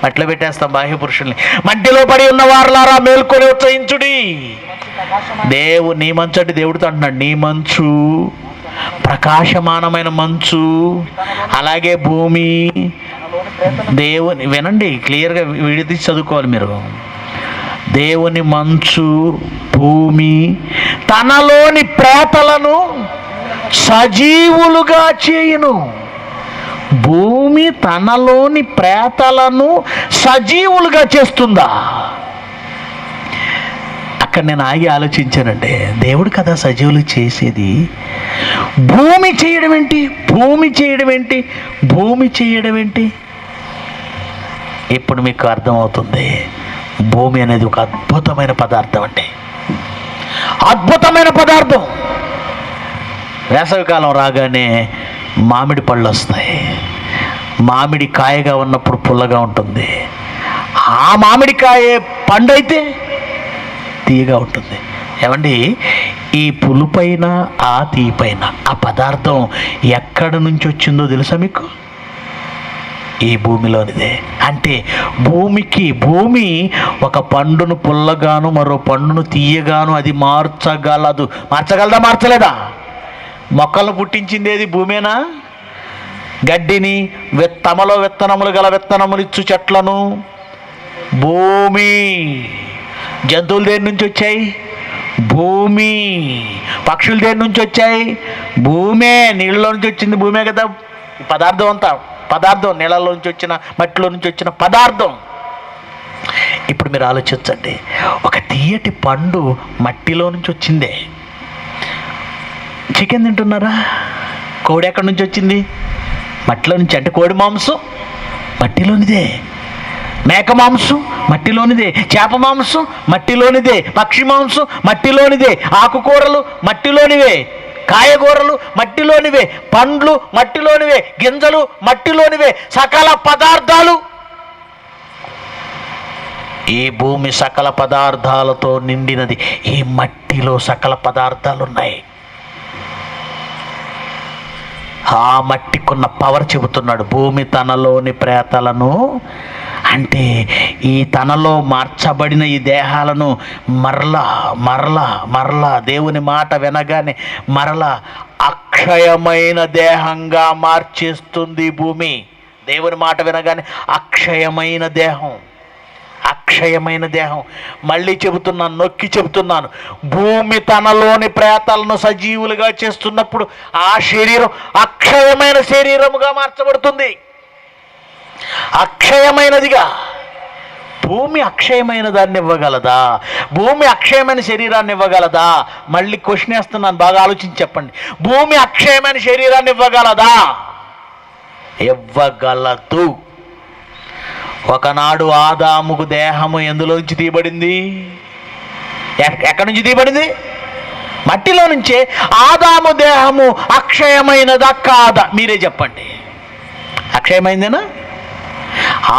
మట్టిలో పెట్టేస్తాం బాహ్య పురుషుల్ని. మట్టిలో పడి ఉన్న వారులారా మేల్కొని ఉత్సహించుడి. నీ మంచు అంటే దేవుడితో అంటున్నాడు, నీ మంచు ప్రకాశమానమైన మంచు, అలాగే భూమి. దేవుని వినండి, క్లియర్గా విడితీసి చదువుకోవాలి మీరు. దేవుని మంచు భూమి తనలోని ప్రేతలను సజీవులుగా చేయును. భూమి తనలోని ప్రేతలను సజీవులుగా చేస్తుందా? అక్కడ నేను ఆగి ఆలోచించానండి. దేవుడు కదా సజీవులు చేసేది, భూమి చేయడం ఏంటి? భూమి చేయడం ఏంటి? భూమి చేయడం ఏంటి? ఇప్పుడు మీకు అర్థమవుతుంది. భూమి అనేది ఒక అద్భుతమైన పదార్థం అండి, అద్భుతమైన పదార్థం. వేసవికాలం రాగానే మామిడి పళ్ళు వస్తాయి. మామిడి కాయగా ఉన్నప్పుడు పుల్లగా ఉంటుంది, ఆ మామిడికాయ పండు అయితే తీయగా ఉంటుంది. ఏమండి, ఈ పులుపైన ఆ తీపైన ఆ పదార్థం ఎక్కడి నుంచి వచ్చిందో తెలుసా మీకు? ఈ భూమిలోనిదే. అంటే భూమి ఒక పండును పుల్లగాను మరో పండును తీయగాను అది మార్చగలదు. మార్చగలదా? మార్చలేదా? మొక్కలను పుట్టించింది ఏది? భూమేనా? గడ్డిని, తమలో విత్తనములు గల విత్తనములు ఇచ్చు చెట్లను భూమి. జంతువులు దేని నుంచి వచ్చాయి? భూమి. పక్షులు దేని నుంచి వచ్చాయి? భూమే. నీళ్ళలో నుంచి వచ్చింది భూమే కదా. పదార్థం అంతా పదార్థం, నీళ్ళలో నుంచి వచ్చిన మట్టిలో నుంచి వచ్చిన పదార్థం. ఇప్పుడు మీరు ఆలోచించండి, ఒక తీయటి పండు మట్టిలో నుంచి వచ్చిందే. చికెన్ తింటున్నారా? కోడి ఎక్కడి నుంచి వచ్చింది? మట్టిలో నుంచి. అంటే కోడి మాంసం మట్టిలోనిదే, మేక మాంసం మట్టిలోనిదే, చేప మాంసం మట్టిలోనిదే, పక్షి మాంసం మట్టిలోనిదే, ఆకుకూరలు మట్టిలోనివే, కాయగూరలు మట్టిలోనివే, పండ్లు మట్టిలోనివే, గింజలు మట్టిలోనివే, సకల పదార్థాలు. ఈ భూమి సకల పదార్థాలతో నిండినది. ఈ మట్టిలో సకల పదార్థాలు ఉన్నాయి. ఆ మట్టికున్న పవర్ చెబుతున్నాడు. భూమి తనలోని ప్రేతలను అంటే ఈ తనలో మార్చబడిన ఈ దేహాలను మరలా మరలా మరలా దేవుని మాట వినగానే మరలా అక్షయమైన దేహంగా మార్చేస్తుంది భూమి. దేవుని మాట వినగానే అక్షయమైన దేహం, అక్షయమైన దేహం. మళ్ళీ చెబుతున్నాను, నొక్కి చెబుతున్నాను, భూమి తనలోని ప్రేతాలను సజీవులుగా చేస్తున్నప్పుడు ఆ శరీరం అక్షయమైన శరీరముగా మార్చబడుతుంది. అక్షయమైనదిగా. భూమి అక్షయమైన దాన్ని ఇవ్వగలదా? భూమి అక్షయమైన శరీరాన్ని ఇవ్వగలదా? మళ్ళీ క్వశ్చన్ వేస్తున్నాను, బాగా ఆలోచించి చెప్పండి. భూమి అక్షయమైన శరీరాన్ని ఇవ్వగలదా? ఇవ్వగలదు. ఒకనాడు ఆదాముకు దేహము ఎందులోంచి తీయబడింది? ఎక్కడి నుంచి తీయబడింది? మట్టిలో నుంచే. ఆదాము దేహము అక్షయమైనదా కాదా? మీరే చెప్పండి. అక్షయమైందేనా?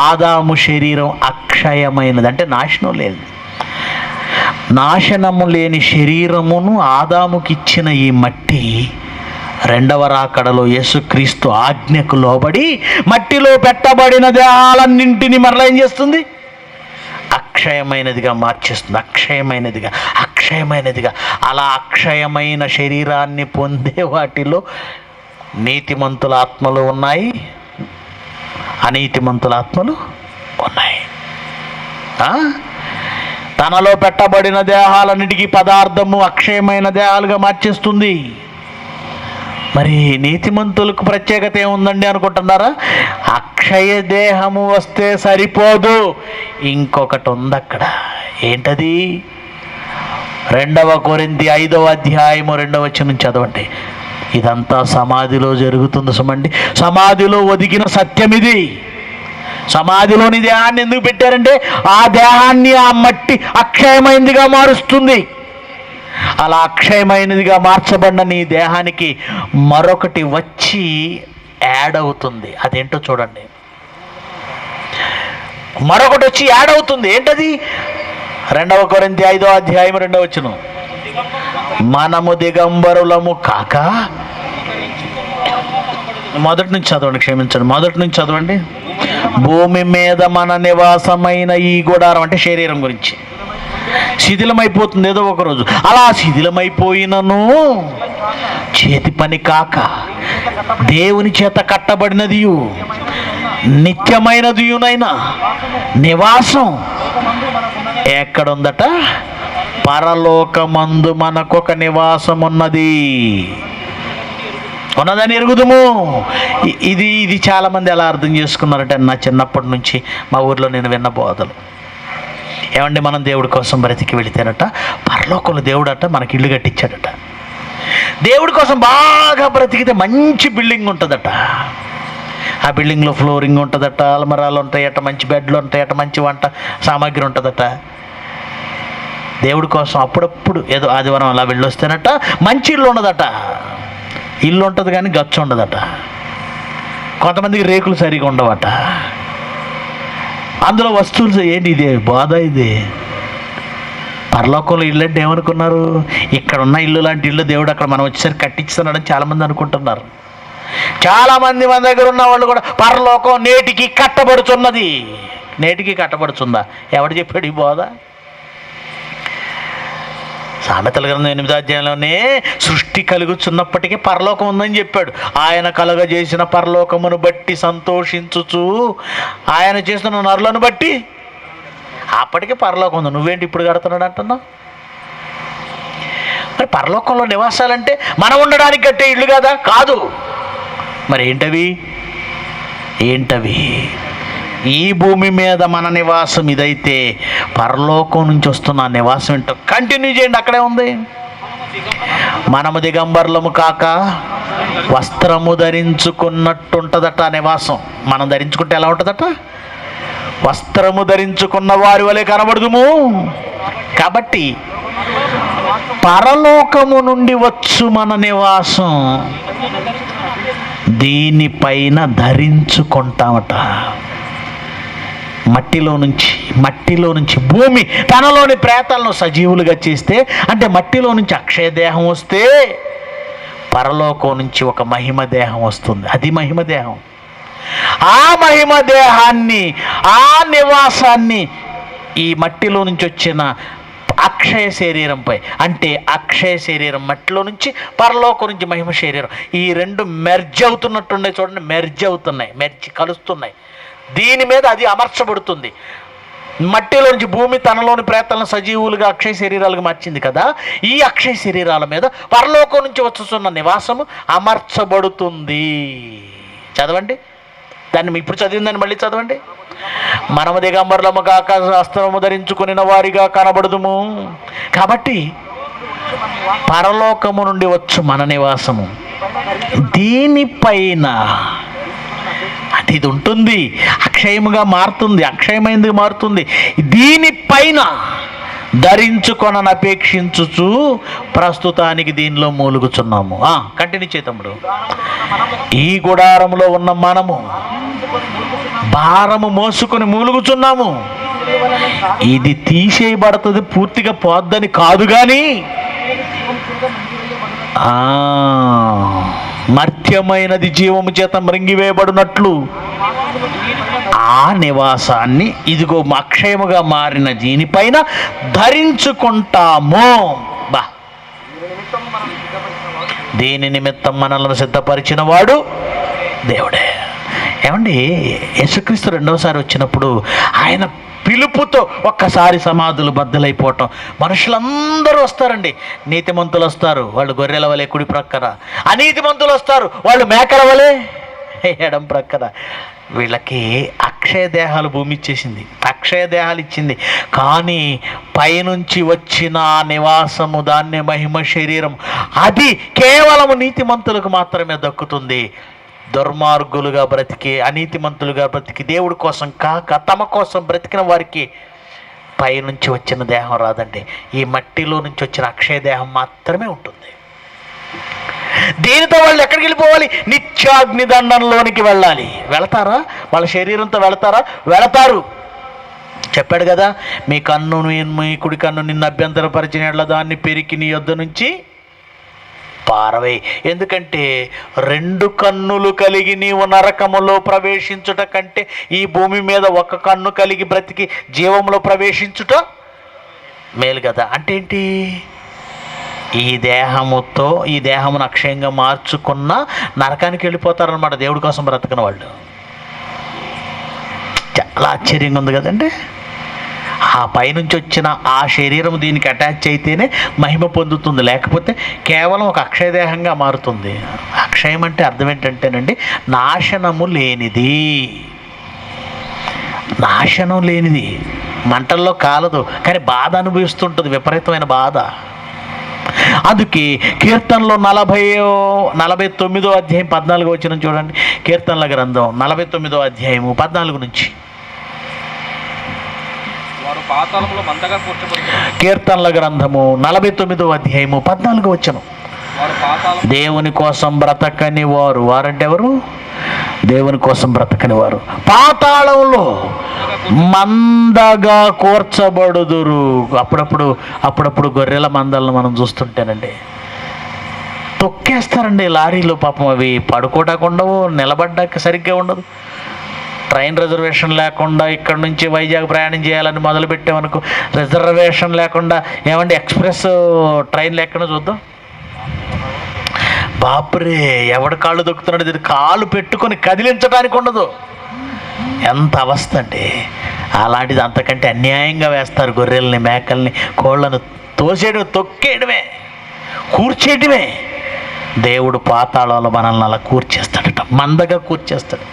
ఆదాము శరీరం అక్షయమైనది, అంటే నాశనం లేదు. నాశనము లేని శరీరమును ఆదాముకిచ్చిన ఈ మట్టి రెండవ రాకడలో యేసుక్రీస్తు ఆజ్ఞకు లోబడి మట్టిలో పెట్టబడిన దేహాలన్నింటినీ మరలా ఏం చేస్తుంది? అక్షయమైనదిగా మార్చేస్తుంది. అక్షయమైనదిగా, అక్షయమైనదిగా. అలా అక్షయమైన శరీరాన్ని పొందే వాటిలో నీతిమంతుల ఆత్మలు ఉన్నాయి, అనీతిమంతుల ఆత్మలు ఉన్నాయి. తనలో పెట్టబడిన దేహాలన్నిటికీ పదార్థము అక్షయమైన దేహాలుగా మార్చేస్తుంది. మరి నీతిమంతులకు ప్రత్యేకత ఏముందండి అనుకుంటున్నారా? అక్షయ దేహము వస్తే సరిపోదు, ఇంకొకటి ఉంది అక్కడ. ఏంటది? 2 కొరింథీ 5వ అధ్యాయము 2వ వచనం చదవండి. ఇదంతా సమాధిలో జరుగుతుంది సుమండి. సమాధిలో ఒదిగిన సత్యం ఇది. సమాధిలోని దేహాన్ని ఎందుకు పెట్టారంటే ఆ దేహాన్ని ఆ మట్టి అక్షయమైనదిగా మారుస్తుంది. అలా అక్షయమైనదిగా మార్చబడిన నీ దేహానికి మరొకటి వచ్చి యాడ్ అవుతుంది. అదేంటో చూడండి. మరొకటి వచ్చి యాడ్ అవుతుంది. ఏంటది? 2 కొరింథీ 5వ అధ్యాయం 2వ వచనం. మనము దిగంబరులము కాక, మొదటి నుంచి చదవండి, క్షమించండి, మొదటి నుంచి చదవండి. భూమి మీద మన నివాసమైన ఈ గుడారం, అంటే శరీరం గురించి, శిథిలమైపోతుంది ఏదో ఒకరోజు. అలా శిథిలమైపోయినను చేతి పని కాక దేవుని చేత కట్టబడినదియు నిత్యమైనదియునైన నివాసం ఎక్కడుందట? పరలోకమందు మనకొక నివాసం ఉన్నది, ఉన్నదని ఎరుగుదుము. ఇది చాలామంది ఎలా అర్థం చేసుకున్నారంటే, నా చిన్నప్పటి నుంచి మా ఊర్లో నేను విన్న బోధలు. ఏమండి, మనం దేవుడి కోసం బ్రతికి వెళితేనట పరలోకంలో దేవుడట మనకి ఇల్లు కట్టించాడట. దేవుడి కోసం బాగా బ్రతికితే మంచి బిల్డింగ్ ఉంటుందట. ఆ బిల్డింగ్లో ఫ్లోరింగ్ ఉంటుందట, అల్మరాలు ఉంటాయట, మంచి బెడ్లు ఉంటాయట, మంచి వంట సామాగ్రి ఉంటుందట. దేవుడి కోసం అప్పుడప్పుడు ఏదో ఆదివారం అలా వెళ్ళొస్తేనట మంచి ఇల్లు ఉండదట. ఇల్లు ఉంటుంది కానీ గచ్చు ఉండదట. కొంతమందికి రేకులు సరిగా ఉండవట. అందులో వస్తువులు ఏంటి? ఇదే బాధ. ఇది పరలోకంలో ఇల్లు అంటే ఏమనుకున్నారు? ఇక్కడ ఉన్న ఇల్లు లాంటి ఇల్లు దేవుడు అక్కడ మనం వచ్చేసరికి కట్టిస్తున్నాడని చాలామంది అనుకుంటున్నారు. చాలామంది మన దగ్గర ఉన్న వాళ్ళు కూడా పరలోకం నేటికి కట్టబడుతున్నది. నేటికి కట్టబడుతుందా? ఎవడు చెప్పాడు ఈ బోధ? సామెతల గ్రంథం 8వ అధ్యాయంలోనే సృష్టి కలుగుచున్నప్పటికీ పరలోకం ఉందని చెప్పాడు. ఆయన కలుగజేసిన పరలోకమును బట్టి సంతోషించుచు ఆయన చేసిన నరులను బట్టి అప్పటికే పరలోకం ఉంది. నువ్వేంటి ఇప్పుడు కడుతున్నాడు అంటున్నావు? మరి పరలోకంలో నివాసాలంటే మనం ఉండడానికి కట్టే ఇల్లు కదా? కాదు. మరి ఏంటవి? ఈ భూమి మీద మన నివాసం ఇదైతే పరలోకం నుంచి వస్తున్న నివాసం ఏంటో కంటిన్యూ చేయండి. అక్కడే ఉంది. మనము దిగంబరులము కాక వస్త్రము ధరించుకున్నట్టుంటుందట నివాసం. మనం ధరించుకుంటే ఎలా ఉంటుందట? వస్త్రము ధరించుకున్న వారి వలె కనబడుదుము. కాబట్టి పరలోకము నుండి వచ్చు మన నివాసం దీనిపైన ధరించుకుంటామట. మట్టిలో నుంచి భూమి తనలోని ప్రేతాలను సజీవులుగా చేస్తే, అంటే మట్టిలో నుంచి అక్షయ దేహం వస్తే పరలోకం నుంచి ఒక మహిమ దేహం వస్తుంది. అది మహిమ దేహం. ఆ మహిమ దేహాన్ని, ఆ నివాసాన్ని ఈ మట్టిలో నుంచి వచ్చిన అక్షయ శరీరంపై, అంటే అక్షయ శరీరం మట్టిలో నుంచి, పరలోకం నుంచి మహిమ శరీరం, ఈ రెండు మెర్జ్ అవుతున్నట్టున్నాయి. చూడండి, మెర్జ్ అవుతున్నాయి, మెర్జ్ కలుస్తున్నాయి. దీని మీద అది అమర్చబడుతుంది. మట్టిలో నుంచి భూమి తనలోని ప్రేతలను సజీవులుగా అక్షయ శరీరాలుగా మార్చింది కదా, ఈ అక్షయ శరీరాల మీద పరలోకం నుంచి వచ్చుతున్న నివాసము అమర్చబడుతుంది. చదవండి దాన్ని, ఇప్పుడు చదివిందని మళ్ళీ చదవండి. మనము దిగంబరులము కాక వస్త్రము ధరించుకుని వారిగా కనబడుదుము. కాబట్టి పరలోకము నుండి వచ్చు మన నివాసము దీనిపైన, అంటే ఇది ఉంటుంది, అక్షయముగా మారుతుంది, అక్షయమైనది మారుతుంది. దీనిపైన ధరించుకొనని అపేక్షించుచు ప్రస్తుతానికి దీనిలో మూలుగుచున్నాము. కంటిన్యూ చేతముడు. ఈ గుడారములో ఉన్న మనము భారము మోసుకొని మూలుగుచున్నాము. ఇది తీసేయబడుతుంది, పూర్తిగా పోద్దని కాదు, కానీ మర్త్యమైనది జీవము చేత మృంగివేయబడినట్లు ఆ నివాసాన్ని ఇదిగో అక్షయముగా మారిన దీనిపైన ధరించుకుంటాము. దీని నిమిత్తం మనల్ని సిద్ధపరిచిన వాడు దేవుడే. ఏమండి, యేసుక్రీస్తు రెండవసారి వచ్చినప్పుడు ఆయన పిలుపుతో ఒక్కసారి సమాధులు బద్దలైపోవటం, మనుషులందరూ వస్తారండి. నీతిమంతులు వస్తారు, వాళ్ళు గొర్రెల వలె కుడి ప్రక్కన, అనీతిమంతులు వస్తారు, వాళ్ళు మేకల వలె ఎడం ప్రక్కన. వీళ్ళకి అక్షయ దేహాలు భూమి ఇచ్చేసింది, అక్షయ దేహాలు ఇచ్చింది. కానీ పైనుంచి వచ్చిన నివాసము, దాన్ని మహిమ శరీరం, అది కేవలము నీతిమంతులకు మాత్రమే దక్కుతుంది. దుర్మార్గులుగా బ్రతికి, అనీతిమంతులుగా బ్రతికి, దేవుడి కోసం కాక తమ కోసం బ్రతికిన వారికి పైనుంచి వచ్చిన దేహం రాదండి. ఈ మట్టిలో నుంచి వచ్చిన అక్షయ దేహం మాత్రమే ఉంటుంది. దీనితో వాళ్ళు ఎక్కడికి వెళ్ళిపోవాలి? నిత్యాగ్ని దండంలోనికి వెళ్ళాలి. వెళతారా? వాళ్ళ శరీరంతో వెళతారా? వెళతారు. చెప్పాడు కదా, మీ కన్ను, మీ కుడి కన్ను నిన్ను అభ్యంతరపరిచిన ఎడల దాన్ని పెరికి నీ యొద్ద నుంచి పారవేయి. ఎందుకంటే 2 కన్నులు కలిగి నీవు నరకములో ప్రవేశించుట కంటే ఈ భూమి మీద 1 కన్ను కలిగి బ్రతికి జీవంలో ప్రవేశించుట మేలు కదా. అంటే ఏంటి? ఈ దేహముతో, ఈ దేహమును అక్షయంగా మార్చుకున్న నరకానికి వెళ్ళిపోతారనమాట దేవుడి కోసం బ్రతకని వాళ్ళు. చాలా ఆశ్చర్యంగా ఉంది కదండి. ఆ పైనుంచి వచ్చిన ఆ శరీరం దీనికి అటాచ్ అయితేనే మహిమ పొందుతుంది, లేకపోతే కేవలం ఒక అక్షయదేహంగా మారుతుంది. అక్షయం అంటే అర్థం ఏంటంటేనండి, నాశనము లేనిది. నాశనం లేనిది, మంటల్లో కాలదు, కానీ బాధ అనుభవిస్తుంటుంది, విపరీతమైన బాధ. అందుకే కీర్తనలో 49వ అధ్యాయం 14 వచనం చూడండి. కీర్తనల గ్రంథం 49వ అధ్యాయము 14 నుంచి. కీర్తనల గ్రంథము 49వ అధ్యాయము 14 వచనం. దేవుని కోసం బ్రతకని వారు, వారంటే ఎవరు? దేవుని కోసం బ్రతకని వారు పాతాళంలో మందగా కూర్చబడుదురు. అప్పుడప్పుడు గొర్రెల మందలను మనం చూస్తుంటేనండి, తొక్కేస్తారండి లారీలో. పాపం అవి పడుకోవడానికి ఉండవు, నిలబడ్డాక సరిగ్గా ఉండదు. ట్రైన్ రిజర్వేషన్ లేకుండా ఇక్కడ నుంచి వైజాగ్ ప్రయాణం చేయాలని మొదలుపెట్టామనుకో, రిజర్వేషన్ లేకుండా ఏమండి ఎక్స్ప్రెస్ ట్రైన్లు ఎక్కడ చూద్దాం. బాపురే, ఎవడు కాళ్ళు దొక్కుతున్నాడు, ఇది కాళ్ళు పెట్టుకొని కదిలించడానికి ఉండదు. ఎంత అవస్థ అండి. అలాంటిది అంతకంటే అన్యాయంగా వేస్తారు గొర్రెల్ని, మేకల్ని, కోళ్ళను. తోసేయడం, తొక్కేయడమే, కూర్చేయడమే. దేవుడు పాతాళంలో మనల్ని అలా కూర్చేస్తాడట, మందగా కూర్చేస్తాడు.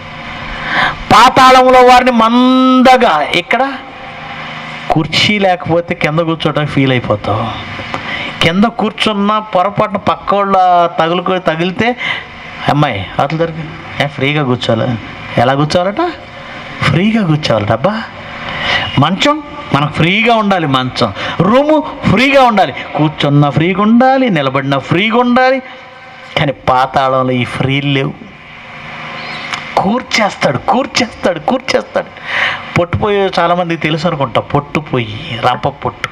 పాతాళంలో వారిని మందగా, ఇక్కడ కుర్చీ లేకపోతే కింద కూర్చోవడానికి ఫీల్ అయిపోతావు. కింద కూర్చున్న పొరపాటున పక్కోళ్ళ తగిలితే అమ్మాయి అతలు దొరికి ఫ్రీగా కూర్చోవాలి. ఎలా కూర్చోవాలట? ఫ్రీగా కూర్చోవాలట. అబ్బా, మంచం మనకు ఫ్రీగా ఉండాలి, మంచం రూము ఫ్రీగా ఉండాలి, కూర్చున్న ఫ్రీగా ఉండాలి, నిలబడిన ఫ్రీగా ఉండాలి. కానీ పాతాళంలో ఈ ఫ్రీలు లేవు. కూర్చేస్తాడు. పొట్టుపోయి చాలామందికి తెలుసు అనుకుంటా. పొట్టుపోయి, రంప పొట్టు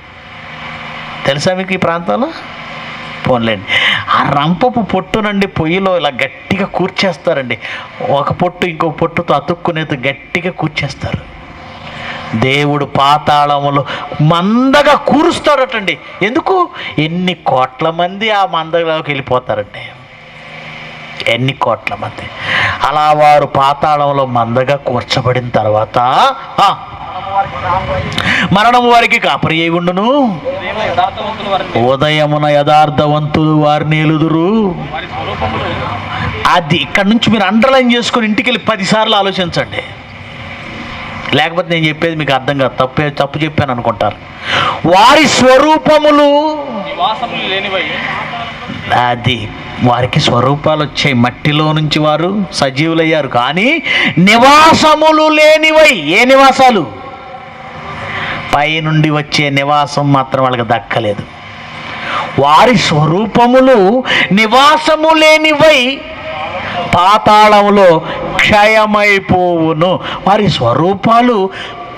తెలుసా మీకు ఈ ప్రాంతంలో? పోన్లేండి. ఆ రంపపు పొట్టునండి పొయ్యిలో ఇలా గట్టిగా కూర్చేస్తారండి. ఒక పొట్టు ఇంకో పొట్టుతో అతుక్కునేది గట్టిగా కూర్చేస్తారు. దేవుడు పాతాళములో మందగా కూరుస్తాడటండి. ఎందుకు? ఎన్ని కోట్ల మంది ఆ మందలోకి వెళ్ళిపోతారండి, ఎన్ని కోట్ల మంది. అలా వారు పాతాళంలో మందగా కూర్చబడిన తర్వాత మరణము వారికి కాపరి అయి ఉండును, ఉదయమున యథార్థవంతులు వారిని ఎలుదురు. అది ఇక్కడ నుంచి మీరు అండర్లైన్ చేసుకొని ఇంటికి వెళ్ళి 10 సార్లు ఆలోచించండి. లేకపోతే నేను చెప్పేది మీకు అర్థం కాదు, తప్పు చెప్పాను అనుకుంటారు. వారి స్వరూపములు అది వారికి స్వరూపాలు వచ్చాయి, మట్టిలో నుంచి వారు సజీవులయ్యారు. కానీ నివాసములు లేనివై. ఏ నివాసాలు? పై నుండి వచ్చే నివాసం మాత్రం వాళ్ళకి దక్కలేదు. వారి స్వరూపములు నివాసము లేనివై పాతాళంలో క్షయమైపోవును. వారి స్వరూపాలు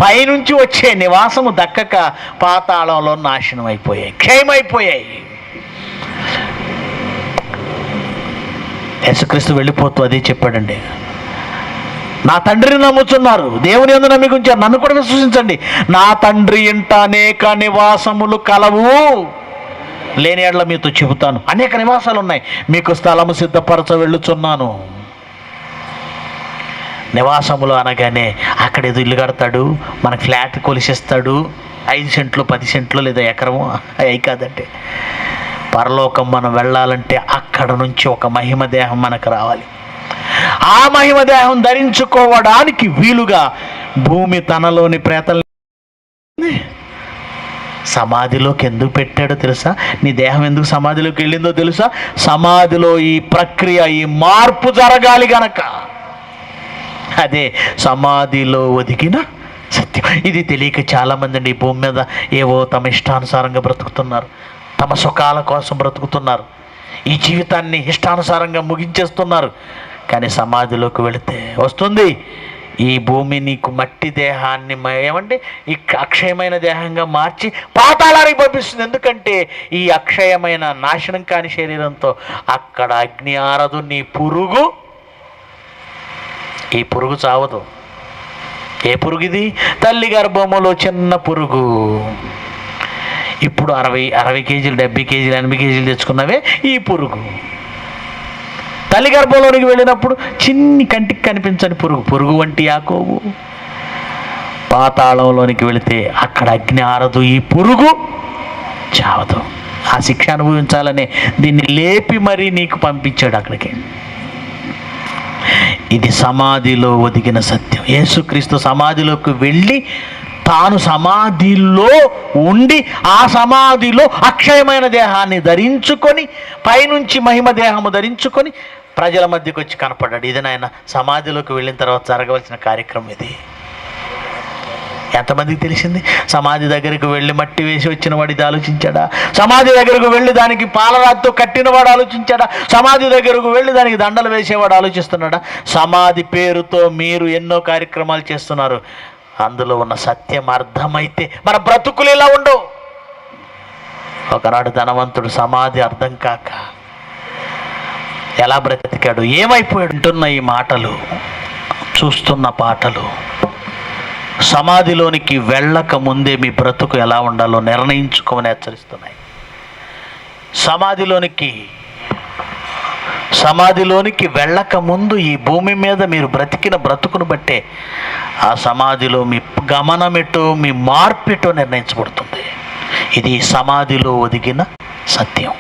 పైనుంచి వచ్చే నివాసము దక్కక పాతాళంలో నాశనం అయిపోయాయి, క్షయమైపోయాయి. యేసుక్రీస్తు వెళ్ళిపోతూ అదే చెప్పాడండి. నా తండ్రిని నమ్ముచున్నారు, దేవుని యందు నమ్మిక ఉంచారు, నన్ను కూడా విశ్వసించండి. నా తండ్రి ఇంట అనేక నివాసములు కలవు, లేని ఎడల మీతో చెబుతాను. అనేక నివాసాలు ఉన్నాయి, మీకు స్థలము సిద్ధపరచ వెళ్ళుచున్నాను. నివాసములు అనగానే అక్కడ ఏదో ఇల్లు కడతాడు, మనకు ఫ్లాట్ కొలిసిస్తాడు, 5 సెంట్లు 10 సెంట్లు లేదా ఎకరము, అవి కాదంటే పరలోకం మనం వెళ్ళాలంటే అక్కడ నుంచి ఒక మహిమ దేహం మనకు రావాలి. ఆ మహిమ దేహం ధరించుకోవడానికి వీలుగా భూమి తనలోని ప్రేతల్ని సమాధిలోకి ఎందుకు పెట్టాడో తెలుసా? నీ దేహం ఎందుకు సమాధిలోకి వెళ్ళిందో తెలుసా? సమాధిలో ఈ ప్రక్రియ, ఈ మార్పు జరగాలి గనక. అదే సమాధిలో ఒదిగిన సత్యం. ఇది తెలియక చాలామంది అండి ఈ భూమి మీద ఏవో తమ ఇష్టానుసారంగా బ్రతుకుతున్నారు, తమ సుఖాల కోసం బ్రతుకుతున్నారు, ఈ జీవితాన్ని ఇష్టానుసారంగా ముగించేస్తున్నారు. కానీ సమాధిలోకి వెళితే వస్తుంది, ఈ భూమి నీకు మట్టి దేహాన్ని ఏమంటే ఈ అక్షయమైన దేహంగా మార్చి పాతాళానికి పంపిస్తుంది. ఎందుకంటే ఈ అక్షయమైన నాశనం కాని శరీరంతో అక్కడ అగ్ని ఆరదు, నీ పురుగు, ఈ పురుగు చావదు. ఏ పురుగు ఇది? తల్లి గర్భములో చిన్న పురుగు. ఇప్పుడు 60 కేజీలు 70 కేజీలు 80 కేజీలు తెచ్చుకున్నవే ఈ పురుగు. తల్లి గర్భంలోనికి వెళ్ళినప్పుడు చిన్ని కంటికి కనిపించని పురుగు వంటి యాకోబు పాతాళంలోనికి వెళితే అక్కడ అగ్ని ఆరదు, ఈ పురుగు చావదు. ఆ శిక్ష అనుభవించాలనే దీన్ని లేపి మరీ నీకు పంపించాడు అక్కడికి. ఇది సమాధిలో ఒదిగిన సత్యం. యేసుక్రీస్తు సమాధిలోకి వెళ్ళి తాను సమాధిలో ఉండి ఆ సమాధిలో అక్షయమైన దేహాన్ని ధరించుకొని పైనుంచి మహిమ దేహము ధరించుకొని ప్రజల మధ్యకు వచ్చి కనపడ్డాడు. ఇది నాయన సమాధిలోకి వెళ్ళిన తర్వాత జరగవలసిన కార్యక్రమం ఇది. ఎంతమందికి తెలిసింది? సమాధి దగ్గరకు వెళ్ళి మట్టి వేసి వచ్చిన వాడు ఇది ఆలోచించాడా? సమాధి దగ్గరకు వెళ్ళి దానికి పాలరాతితో కట్టినవాడు ఆలోచించాడా? సమాధి దగ్గరకు వెళ్ళి దానికి దండలు వేసేవాడు ఆలోచిస్తున్నాడా? సమాధి పేరుతో మీరు ఎన్నో కార్యక్రమాలు చేస్తున్నారు. అందులో ఉన్న సత్యం అర్థమైతే మన బ్రతుకులు ఇలా ఉండవు. ఒకనాడు ధనవంతుడు సమాధి అర్థం కాక ఎలా బ్రతికాడు, ఏమైపోయాడు? వింటున్న ఈ మాటలు, చూస్తున్న పాటలు, సమాధిలోనికి వెళ్ళక ముందే మీ బ్రతుకు ఎలా ఉండాలో నిర్ణయించుకోమని హెచ్చరిస్తున్నాయి. సమాధిలోనికి వెళ్ళక ముందు ఈ భూమి మీద మీరు బ్రతికిన బ్రతుకును బట్టే ఆ సమాధిలో మీ గమనమేటో మీ మార్పేటో నిర్ణయించబడుతుంది. ఇది సమాధిలో ఒదిగిన సత్యం.